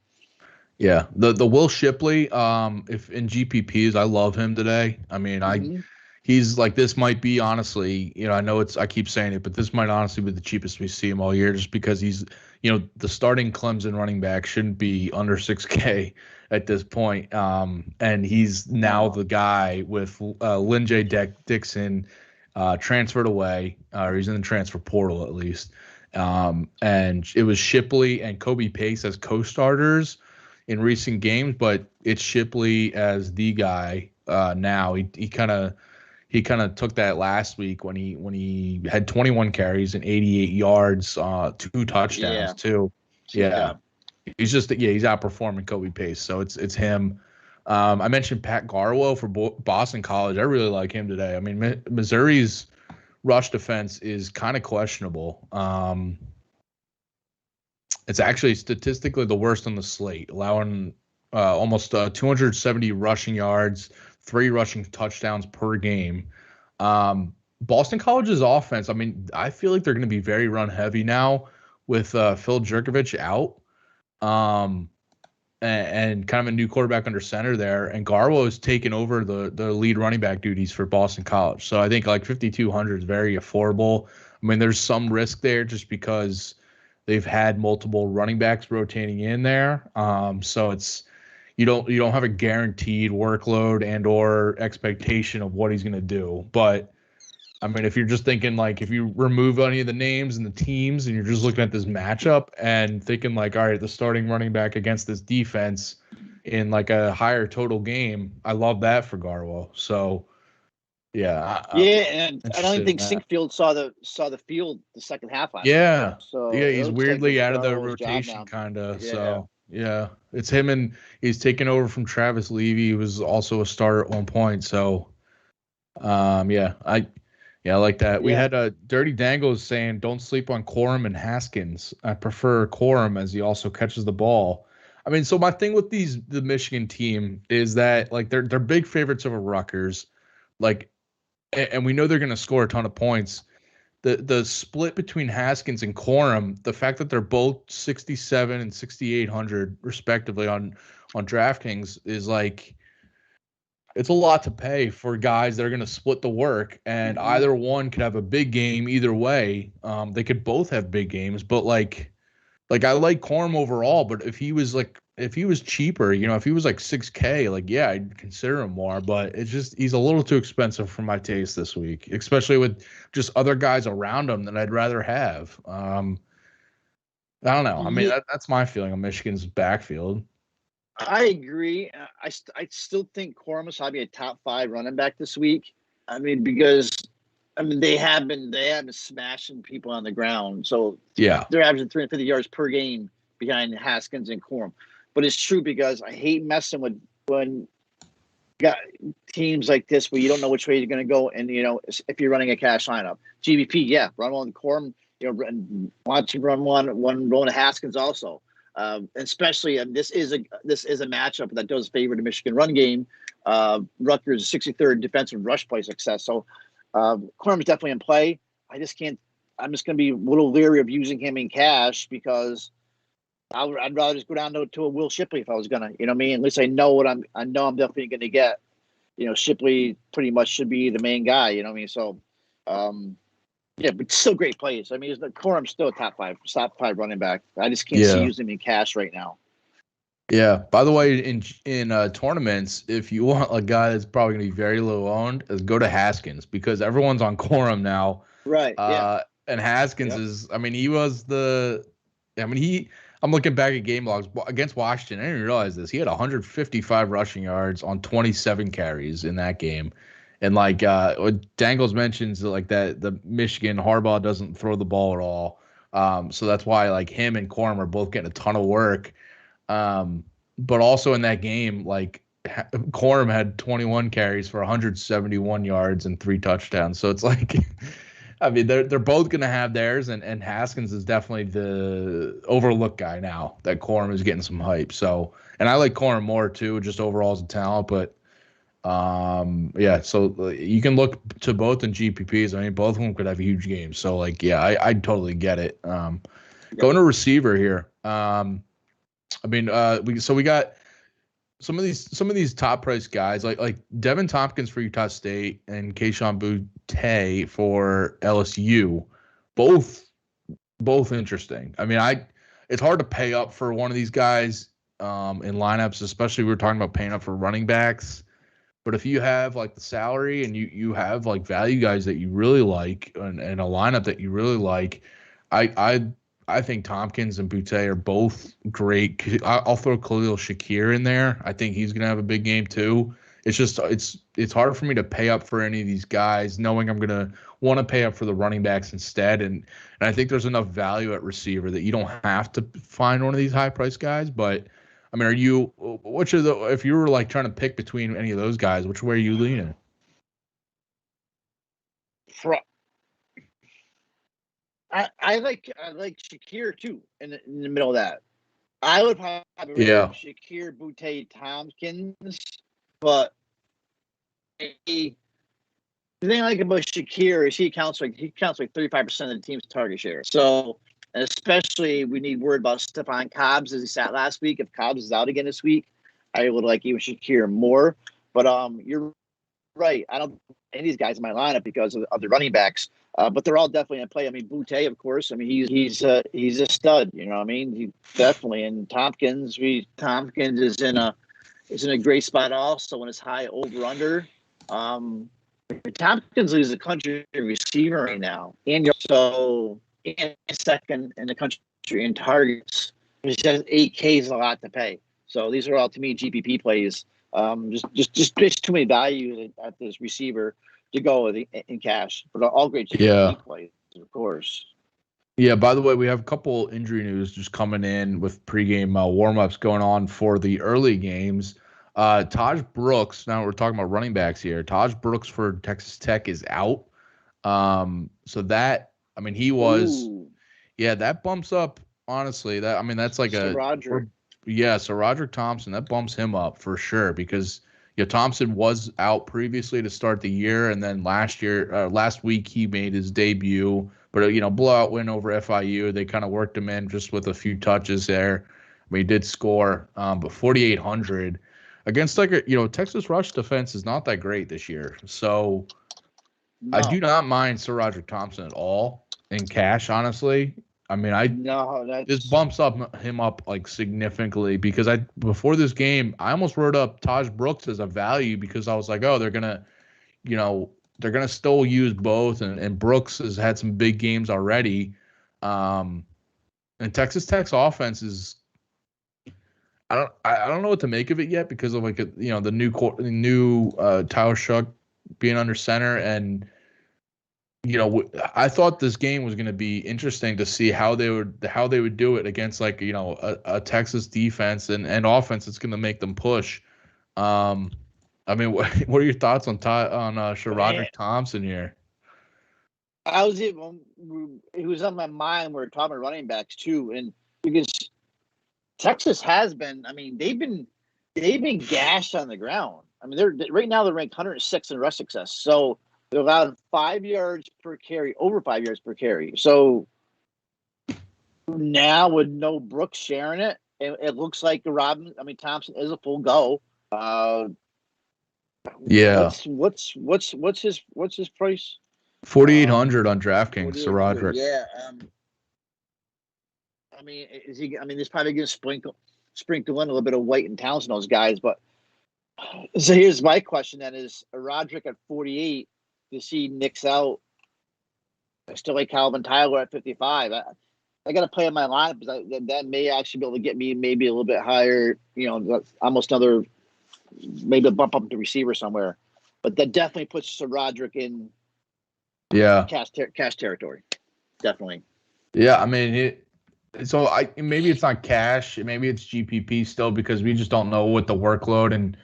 Yeah, the Will Shipley, if in GPPs, I love him today. I mean, he's like, this might be honestly, I know I keep saying it, but this might honestly be the cheapest we see him all year, just because he's, the starting Clemson running back shouldn't be under 6K at this point. And he's now the guy with Lynn J. Dixon transferred away, or he's in the transfer portal at least. And it was Shipley and Kobe Pace as co-starters in recent games, but it's Shipley as the guy now. He kind of took that last week when he had 21 carries and 88 yards, 2 touchdowns too. Yeah. He's outperforming Kobe Pace, so it's him. I mentioned Pat Garwell for Boston College. I really like him today. I mean, Missouri's rush defense is kind of questionable. It's actually statistically the worst on the slate, allowing almost 270 rushing yards, 3 rushing touchdowns per game. Boston College's offense, I mean, I feel like they're going to be very run heavy now with Phil Jurkovich out, and kind of a new quarterback under center there. And Garwell has taken over the lead running back duties for Boston College. So I think like 5,200 is very affordable. I mean, there's some risk there just because they've had multiple running backs rotating in there. So it's you don't have a guaranteed workload and or expectation of what he's going to do. But I mean, if you're just thinking like if you remove any of the names and the teams and you're just looking at this matchup and thinking like, all right, the starting running back against this defense in like a higher total game, I love that for Garwell. So yeah, and I don't even think Sinkfield saw the field the second half last year. So yeah, he's weirdly like out of the rotation kind of. So yeah, it's him, and he's taken over from Travis Levy, who was also a starter at one point. So I like that. We had Dirty Dangles saying, "Don't sleep on Corum and Haskins. I prefer Corum as he also catches the ball." I mean, so my thing with the Michigan team is that like they're big favorites over Rutgers, like, and we know they're going to score a ton of points. The split between Haskins and Corum, the fact that they're both 6,700 and 6,800 respectively on DraftKings is like, it's a lot to pay for guys that are going to split the work, and either one could have a big game either way. They could both have big games, but like I like Corum overall, but if he was cheaper, if he was like 6K, like, yeah, I'd consider him more, but it's just, he's a little too expensive for my taste this week, especially with just other guys around him that I'd rather have. I don't know. I mean, that's my feeling on Michigan's backfield. I agree. I still think Corum is probably a top 5 running back this week. I mean, because they have been smashing people on the ground. So yeah, they're averaging 350 yards per game behind Haskins and Corum. But it's true, because I hate messing with when got teams like this where you don't know which way you're going to go. And if you're running a cash lineup, GBP, run one Corum. Watch him run one roll to Haskins also. Especially, this is a matchup that does favor the Michigan run game. Rutgers' 63rd defensive rush play success. So Corum is definitely in play. I'm just going to be a little leery of using him in cash, because I'd rather just go down to a Will Shipley if I was gonna. You know what I mean? At least I know I'm definitely going to get. Shipley pretty much should be the main guy. You know what I mean? So. But still great plays. I mean, Corum's still a top five running back. I just can't see using him in cash right now. Yeah. By the way, in tournaments, if you want a guy that's probably going to be very low owned, go to Haskins, because everyone's on Corum now. Right. And Haskins is. I mean, I'm looking back at game logs against Washington. I didn't even realize this. He had 155 rushing yards on 27 carries in that game. And like Dangles mentions, like that the Michigan Harbaugh doesn't throw the ball at all, so that's why like him and Corum are both getting a ton of work. But also in that game, like Corum had 21 carries for 171 yards and 3 touchdowns. So it's like, I mean, they're both gonna have theirs, and Haskins is definitely the overlooked guy now that Corum is getting some hype. So, and I like Corum more too, just overall as a talent, but. So you can look to both in GPPs. I mean, both of them could have huge games. So like, yeah, I totally get it. Going to receiver here. We got some of these top price guys like Devin Tompkins for Utah State and Kayshon Boutte for LSU, both interesting. I mean, it's hard to pay up for one of these guys in lineups, especially we were talking about paying up for running backs. But if you have like the salary and you have like value guys that you really like and a lineup that you really like, I think Tompkins and Boutte are both great. I'll throw Khalil Shakir in there. I think he's gonna have a big game too. It's just it's hard for me to pay up for any of these guys, knowing I'm gonna want to pay up for the running backs instead. And I think there's enough value at receiver that you don't have to find one of these high price guys, but. I mean, if you were like trying to pick between any of those guys, which way are you leaning? I like Shakir too in the middle of that. I would probably Shakir, Boutte, Tompkins, but the thing I like about Shakir is he counts like 35% of the team's target share. So. And especially, we need word about Stephon Cobbs as he sat last week. If Cobbs is out again this week, I would like even Shakir more. But you're right. I don't have any of these guys in my lineup because of the running backs. But they're all definitely in play. I mean, Boutte, of course. I mean, he's a stud. You know what I mean? He definitely. And Tompkins is in a great spot also when it's high over under. Tompkins is a country receiver right now, and you're so in second in the country in targets. It's just 8K is a lot to pay. So these are all, to me, GPP plays. Just too many value at this receiver to go with in cash. But all great GPP plays, of course. Yeah, by the way, we have a couple injury news just coming in with pregame warm-ups going on for the early games. Taj Brooks, now we're talking about running backs here. Taj Brooks for Texas Tech is out. So that, I mean, he was, that bumps up, honestly. That's like so Roderick. So Roderick Thompson, that bumps him up for sure because Thompson was out previously to start the year, and then last week he made his debut. But, blowout win over FIU. They kind of worked him in just with a few touches there. I mean, he did score, but 4,800 against Texas rush defense is not that great this year. So no. I do not mind Sir Roderick Thompson at all in cash, honestly. I mean, this bumps him up like significantly because before this game, I almost wrote up Taj Brooks as a value because I was like, oh, they're gonna still use both, and Brooks has had some big games already. And Texas Tech's offense is, I don't know what to make of it yet because of the new Tyler Shuck being under center, and I thought this game was going to be interesting to see how they would do it against a Texas defense and offense that's going to make them push. I mean, what are your thoughts on Roderick Thompson here? It was on my mind. We're talking about running backs too, and because Texas has been, they've been gashed on the ground. Right now they're ranked 106 in rush success, so they're allowed 5 yards per carry, over 5 yards per carry. So now with no Brooks sharing it, it looks like Thompson is a full go. Yeah. What's his price? 4,800 on DraftKings. Sir Roderick. Yeah. Is he? There's probably going to sprinkle in a little bit of White and Townsend, those guys. But so here's my question: then is Roderick at 48? Does he nix out? I still like Calvin Tyler at 55. I got to play in my line because that may actually be able to get me maybe a little bit higher. Almost another. Maybe a bump up to receiver somewhere, but that definitely puts Sir Roderick in cash territory. Definitely. Yeah, maybe it's not cash, maybe it's GPP still because we just don't know what the workload, and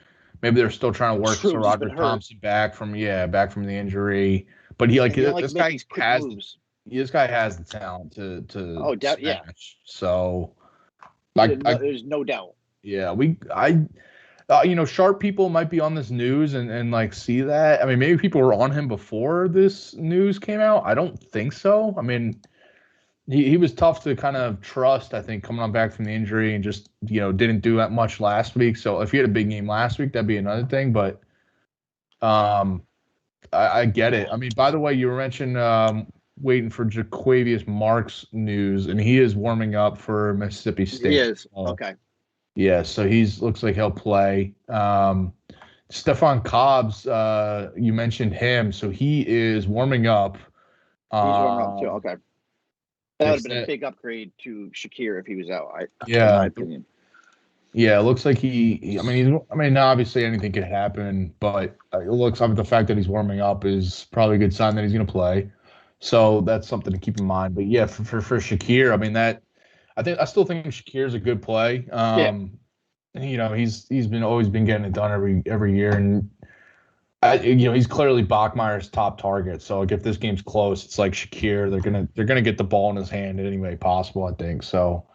maybe they're still trying to work Sir Roderick Thompson back from the injury. But this guy has the talent to smash. So there's no doubt. Yeah, sharp people might be on this news and see that. Maybe people were on him before this news came out. I don't think so. He was tough to kind of trust, I think, coming on back from the injury and just, didn't do that much last week. So if he had a big game last week, that'd be another thing. But I get it. By the way, you were mentioning waiting for Jaquavius Marks news, and he is warming up for Mississippi State. He is. Okay. Yeah, so looks like he'll play. Stephon Cobbs, you mentioned him, so he is warming up. He's warming up too. Okay, that would have been a big upgrade to Shakir if he was out. In my opinion. Yeah, it looks like obviously anything could happen, but it looks like the fact that he's warming up is probably a good sign that he's going to play. So that's something to keep in mind. But yeah, for Shakir, I still think Shakir's a good play. He's always been getting it done every year, and he's clearly Bachmeier's top target. So if this game's close, it's like Shakir. They're gonna get the ball in his hand in any way possible, I think. So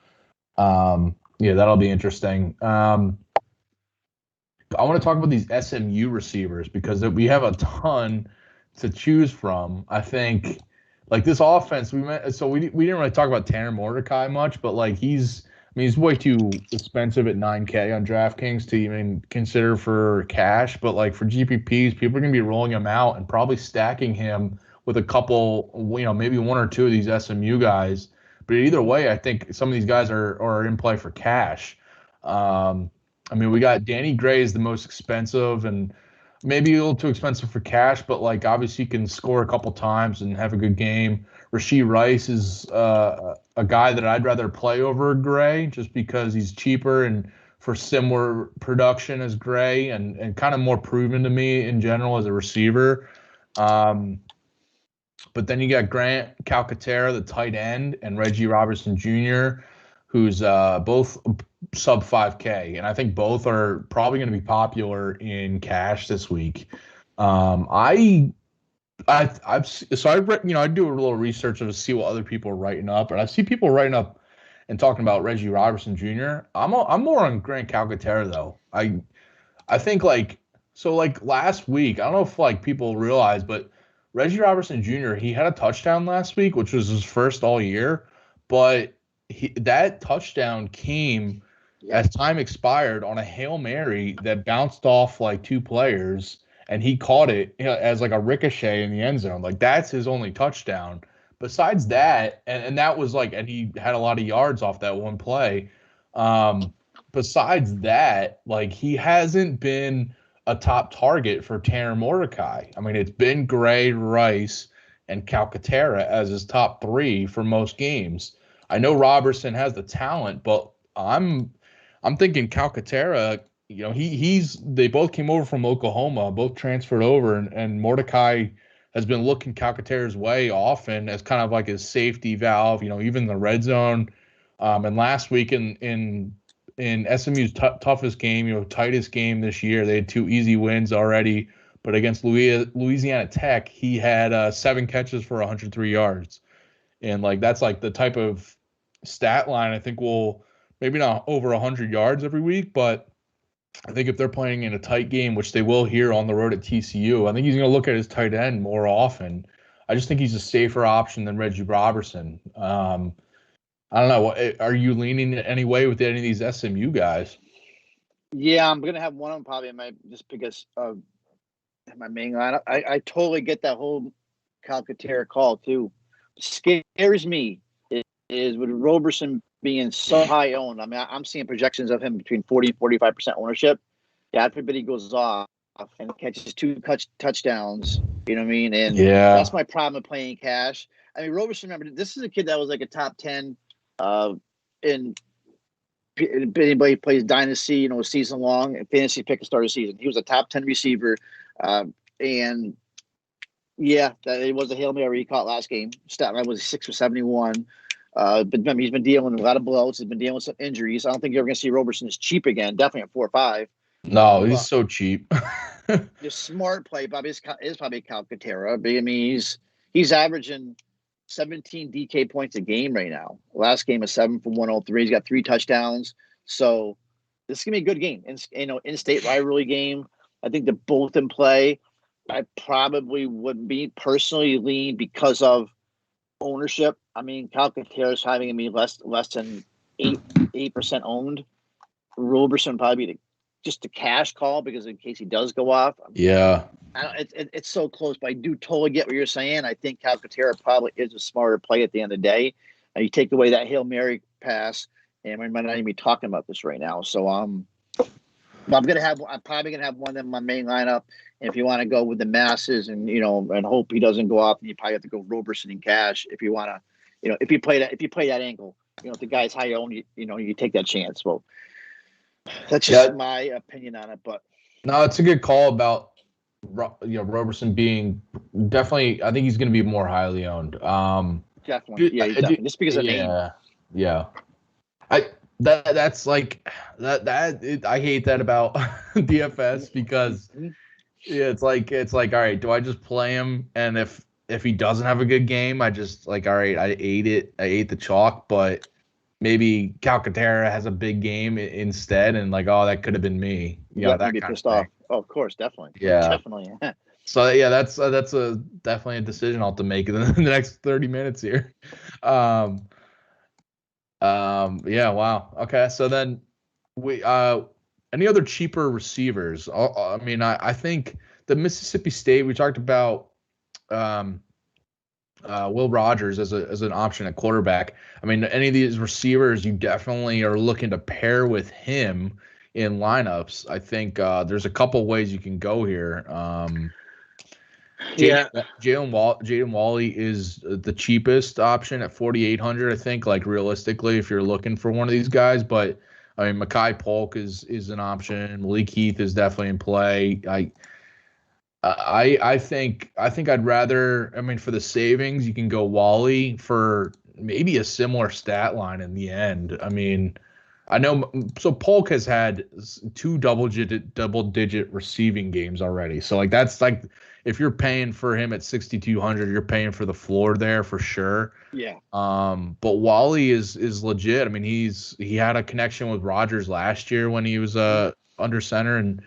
that'll be interesting. I want to talk about these SMU receivers because we have a ton to choose from. I think. This offense, we didn't really talk about Tanner Mordecai much, but he's way too expensive at 9K on DraftKings to even consider for cash. But for GPPs, people are gonna be rolling him out and probably stacking him with a couple, maybe one or two of these SMU guys. But either way, I think some of these guys are in play for cash. We got Danny Gray is the most expensive, and maybe a little too expensive for cash, but like obviously he can score a couple times and have a good game. Rashee Rice is a guy that I'd rather play over Gray just because he's cheaper and for similar production as Gray and kind of more proven to me in general as a receiver. But then you got Grant Calcaterra, the tight end, and Reggie Robertson Jr., who's both sub 5K, and I think both are probably going to be popular in cash this week. I read, I do a little research to see what other people are writing up, and I see people writing up and talking about Reggie Robertson Jr. I'm more on Grant Calcaterra though. I think like last week, I don't know if like people realize, but Reggie Robertson Jr. he had a touchdown last week, which was his first all year, but that touchdown came as time expired on a Hail Mary that bounced off like two players, and he caught it as like a ricochet in the end zone. Like that's his only touchdown. Besides that, and that was like, and he had a lot of yards off that one play. Besides that, like he hasn't been a top target for Tanner Mordecai. I mean, it's been Gray, Rice, and Calcaterra as his top three for most games. I know Robertson has the talent, but I'm thinking Calcaterra, they both came over from Oklahoma, both transferred over, and Mordecai has been looking Calcaterra's way often as kind of like his safety valve, even the red zone. And last week in SMU's toughest game, tightest game this year, they had two easy wins already. But against Louisiana Tech, he had 7 catches for 103 yards. And like that's like the type of stat line I think will maybe not over 100 yards every week, but I think if they're playing in a tight game, which they will here on the road at TCU, I think he's going to look at his tight end more often. I just think he's a safer option than Reggie Robertson. I don't know. Are you leaning any way with any of these SMU guys? Yeah, I'm going to have one of them probably just because of my main lineup. I totally get that whole Calcaterra call too. Scares me is with Roberson being so high owned. I mean, I'm seeing projections of him between 40 and 45% ownership. Yeah, everybody goes off and catches 2 touchdowns. You know what I mean? And that's my problem with playing cash. I mean, Roberson, remember, this is a kid that was like a top 10 in anybody plays Dynasty, season long and fantasy pick to start a season. He was a top 10 receiver. And yeah, that it was a Hail Mary he caught last game. Stat line was 6 for 71. But remember, he's been dealing with a lot of blowouts. He's been dealing with some injuries. I don't think you're ever going to see Roberson as cheap again. Definitely at 4 or 5. No, he's so cheap. The smart play, Bobby, is probably Calcaterra. But I mean, he's averaging 17 DK points a game right now. Last game was 7 for 103. He's got 3 touchdowns. So this is gonna be a good game. In-state rivalry game. I think they're both in play. I probably would be personally lean because of ownership. I mean, Calcaterra is having to be less than 8% owned. Roberson probably be just a cash call because in case he does go off. Yeah. It's so close, but I do totally get what you're saying. I think Calcaterra probably is a smarter play at the end of the day. And you take away that Hail Mary pass, and we might not even be talking about this right now. So I'm probably gonna have one of them in my main lineup. And if you want to go with the masses and and hope he doesn't go off, then you probably have to go Roberson in cash. If you want to, if you play that angle, if the guy's high owned, you take that chance. Well, that's just my opinion on it. But no, it's a good call about Roberson being definitely. I think he's going to be more highly owned. Definitely, definitely. Just because of name. Yeah. That's like that. I hate that about DFS because it's like all right. Do I just play him? And if he doesn't have a good game, I just all right. I ate it. I ate the chalk, but maybe Calcaterra has a big game instead, and that could have been me. That be pissed off. Oh, of course, definitely. Yeah, definitely. So that's definitely a decision I'll have to make in the next 30 minutes here. Yeah. Wow. Okay. So then any other cheaper receivers? I mean, I think the Mississippi State, we talked about, Will Rogers as an option at quarterback. I mean, any of these receivers, you definitely are looking to pair with him in lineups, I think there's a couple ways you can go here. Jaden Wally is the cheapest option at 4,800. I think, like realistically, if you're looking for one of these guys, but I mean, Mekhi Polk is an option. Malik Heath is definitely in play. I think I'd rather. I mean, for the savings, you can go Wally for maybe a similar stat line in the end. I mean, I know. So Polk has had 2 double-digit receiving games already. So like that's like if you're paying for him at 6,200, you're paying for the floor there for sure. Yeah. But Wally is legit. I mean, he had a connection with Rodgers last year when he was under center, and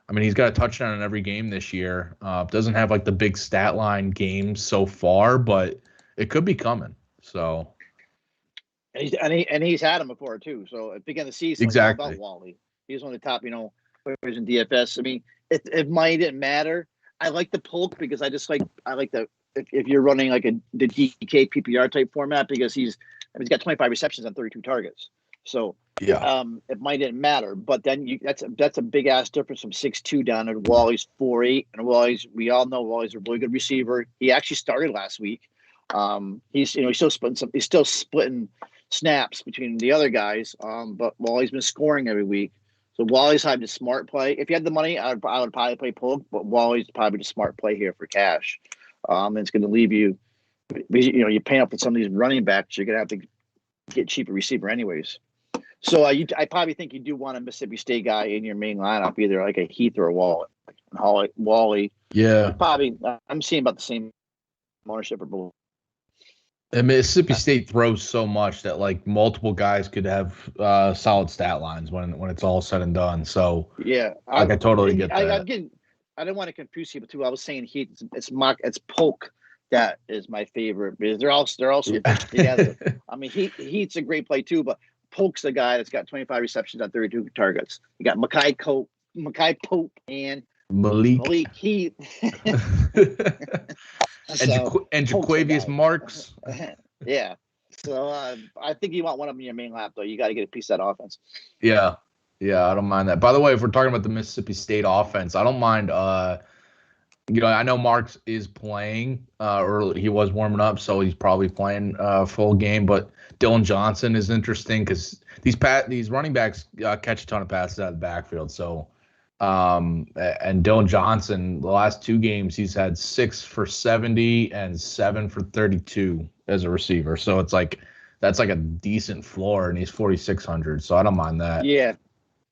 I mean he's got a touchdown in every game this year. Doesn't have like the big stat line games so far, but it could be coming. So. And he's had him before too. So at the beginning of the season, exactly. About Wally, he's one of the top, players in DFS. I mean, it might didn't matter. I like the Polk because I like the if you're running like the DK PPR type format because he's got 25 receptions on 32 targets. So yeah, it might didn't matter. But then that's a big ass difference from 6'2" down to Wally's 4'8", and we all know Wally's a really good receiver. He actually started last week. He's still splitting snaps between the other guys, but Wally's been scoring every week. So Wally's having the smart play. If you had the money, I would probably play Polk, but Wally's probably the smart play here for cash. And it's going to leave you, you're paying up for some of these running backs. You're going to have to get cheaper receiver anyways. So I probably think you do want a Mississippi State guy in your main lineup, either like a Heath or a Wally. Yeah. Probably, I'm seeing about the same ownership for both. And Mississippi State throws so much that like multiple guys could have solid stat lines when it's all said and done. So yeah, I totally get that. I didn't want to confuse people too. I was saying Heath. It's Polk that is my favorite because they're also together. I mean, Heath's a great play too, but Polk's the guy that's got 25 receptions on 32 targets. You got Mekhi Pope, and Malik Heath. and Jaquavius Marks. Yeah. So I think you want one of them in your main lap, though. You got to get a piece of that offense. Yeah. Yeah, I don't mind that. By the way, if we're talking about the Mississippi State offense, I don't mind. I know Marks is playing, or he was warming up, so he's probably playing full game. But Dylan Johnson is interesting because these running backs catch a ton of passes out of the backfield. So. And Dylan Johnson, the last 2 games, he's had 6 for 70 and 7 for 32 as a receiver. So it's like that's like a decent floor, and he's 4,600. So I don't mind that. Yeah,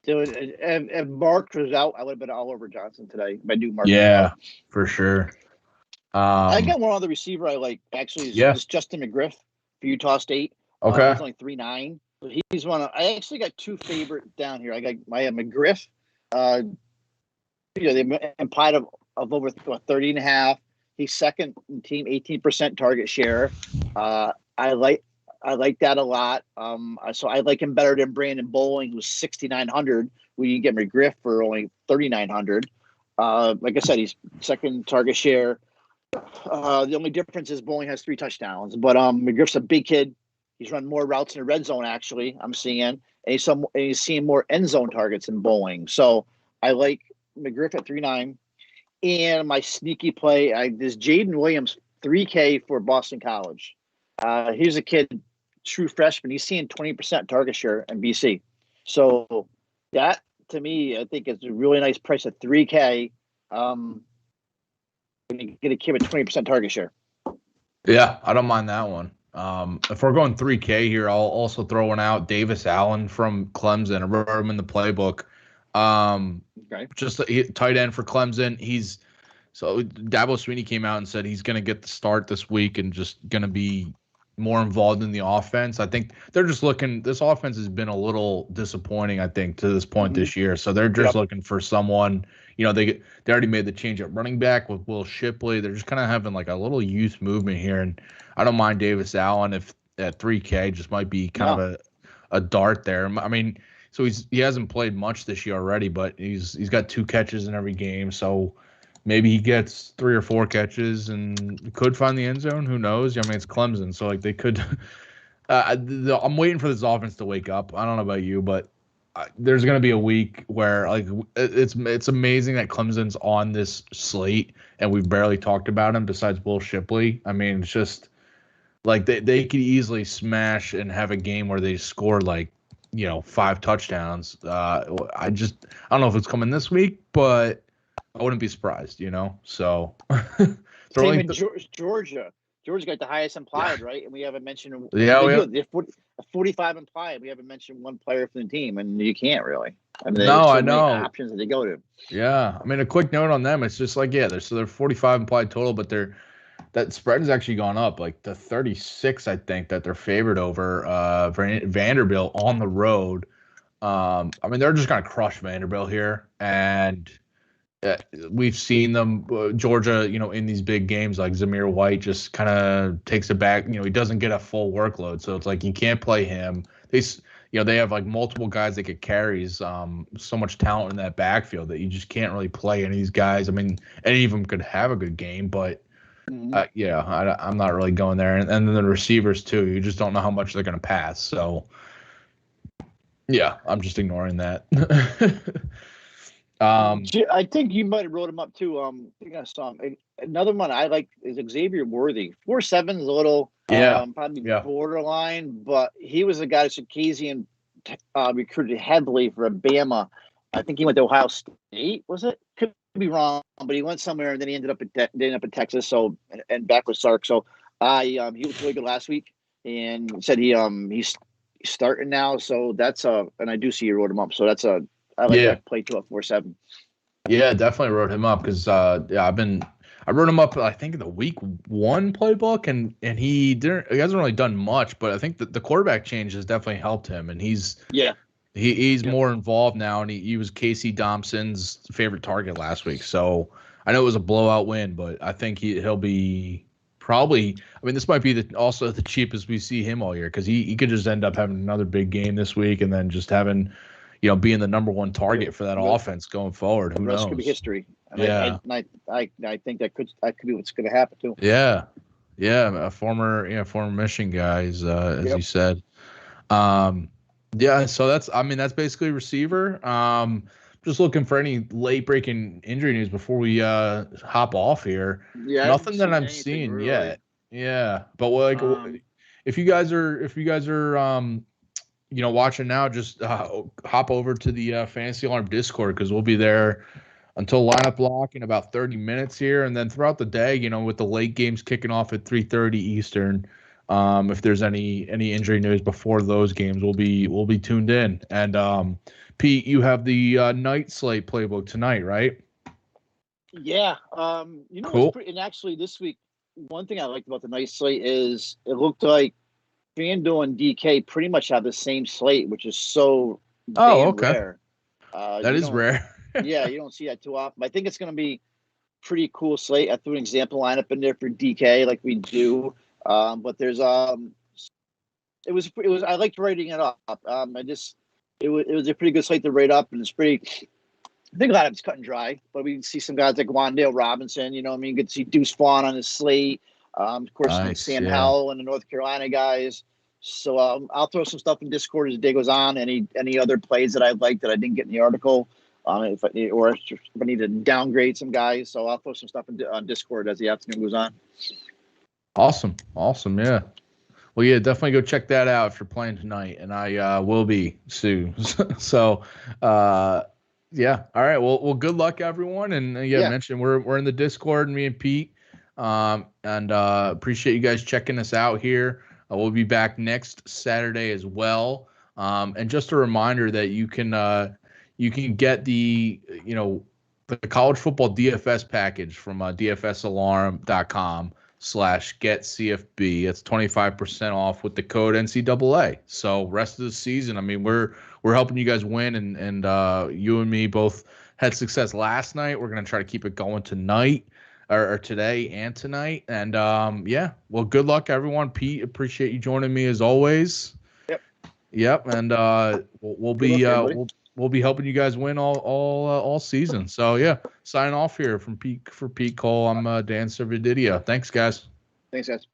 dude. If Mark was out, I would have been all over Johnson today. If I knew Mark. Yeah, for sure. I got one other receiver I like. Actually, is Justin McGriff for Utah State. Okay, he's only 3.9. So he's one. I actually got 2 favorite down here. I have McGriff. They implied of over 30.5. He's second in team, 18% target share. I like that a lot. So I like him better than Brandon Bowling, who's 6,900. Where you get McGriff for only 3,900. Like I said, he's second target share. The only difference is Bowling has 3 touchdowns, but McGriff's a big kid. He's run more routes in the red zone, actually, I'm seeing. And he's seeing more end zone targets than Bowling. So I like McGriff at 3.9. And my sneaky play, this Jaden Williams, 3K for Boston College. He's a kid, true freshman. He's seeing 20% target share in BC. So that, to me, I think is a really nice price at 3K. When you get a kid with 20% target share. Yeah, I don't mind that one. If we're going 3K here, I'll also throw one out. Davis Allen from Clemson. I wrote him in the playbook. Okay. Just a tight end for Clemson. Dabo Swinney came out and said he's going to get the start this week and just going to be more involved in the offense. I think they're just looking. This offense has been a little disappointing, I think, to this point this year. So they're just looking for someone. They already made the change at running back with Will Shipley. They're just kind of having like a little youth movement here, and I don't mind Davis Allen if at 3K just might be kind of a dart there. I mean, so he hasn't played much this year already, but he's got 2 catches in every game. So maybe he gets 3 or 4 catches and could find the end zone. Who knows? I mean, it's Clemson, so like they could. I'm waiting for this offense to wake up. I don't know about you, but there's going to be a week where like it's amazing that Clemson's on this slate and we've barely talked about him besides Will Shipley. I mean, it's just like they could easily smash and have a game where they score like 5 touchdowns. I don't know if it's coming this week, but I wouldn't be surprised. So same in Georgia. Georgia got the highest implied, right? And we haven't mentioned. Yeah, 45 implied. We haven't mentioned one player from the team, and you can't really. I mean, no, I know options that they go to. Yeah, I mean, a quick note on them. It's just like they're 45 implied total, but that spread has actually gone up like to 36. I think that they're favored over Vanderbilt on the road. I mean, they're just gonna crush Vanderbilt here, and we've seen them, Georgia, in these big games, like Zamir White just kind of takes it back. He doesn't get a full workload. So it's like you can't play him. They have like multiple guys that get carries, so much talent in that backfield that you just can't really play any of these guys. I mean, any of them could have a good game, but I'm not really going there. And then the receivers too, you just don't know how much they're going to pass. So yeah, I'm just ignoring that. I think you might have wrote him up too. I think I saw him. Another one I like is Xavier Worthy. 4.7 is a little probably borderline, but he was a guy that Sarkisian recruited heavily for Bama. I think he went to Ohio State. Was it? Could be wrong, but he went somewhere and then he ended up in Texas. So and back with Sark. So he was really good last week and said he's starting now. So that's and I do see you wrote him up. So that's I like that play to a 4.7. Yeah, definitely wrote him up because I wrote him up I think in the week 1 playbook and he hasn't really done much, but I think that the quarterback change has definitely helped him and he's more involved now and he was Casey Thompson's favorite target last week. So I know it was a blowout win, but I think he'll be probably. I mean, this might be also the cheapest we see him all year because he could just end up having another big game this week and then just having. Being the number 1 target for that offense going forward. Who knows? The rest could be history. And I think that could be what's going to happen too. Yeah, a former Michigan guy, as you said. So that's basically receiver. Just looking for any late breaking injury news before we hop off here. Yeah, nothing that I'm seeing really. Yet. Yeah, but if you guys are watching now, just hop over to the Fantasy Alarm Discord because we'll be there until lineup lock in about 30 minutes here, and then throughout the day, with the late games kicking off at 3:30 Eastern. If there's any injury news before those games, we'll be tuned in. And Pete, you have the night slate playbook tonight, right? Yeah. Cool. And actually, this week, one thing I liked about the night slate is it looked like FanDuel and DK pretty much have the same slate, which is so rare. That is rare. Yeah, you don't see that too often. But I think it's going to be pretty cool slate. I threw an example lineup in there for DK like we do. But there's it was I liked writing it up. It was a pretty good slate to write up, and it's pretty. I think a lot of it's cut and dry, but we can see some guys like Wandale Robinson. You get to see Deuce Vaughn on his slate. Of course, Sam Howell and the North Carolina guys. So I'll throw some stuff in Discord as the day goes on. Any other plays that I like that I didn't get in the article, if I need to downgrade some guys. So I'll throw some stuff on Discord as the afternoon goes on. Awesome, yeah. Well, yeah, definitely go check that out if you're playing tonight, and I will be soon. So, yeah. All right. Well, good luck, everyone. And mentioned we're in the Discord, me and Pete. And appreciate you guys checking us out here. We'll be back next Saturday as well. And just a reminder that you can get the College Football DFS package from dfsalarm.com/getcfb. It's 25% off with the code NCAA. So rest of the season, I mean, we're helping you guys win, and you and me both had success last night. We're gonna try to keep it going tonight. Or today and tonight. And well, good luck, everyone. Pete, appreciate you joining me as always. Yep. And we'll be helping you guys win all season. So yeah, sign off here for Pete Cole. I'm Dan Servodidio. Thanks, guys. Thanks, guys.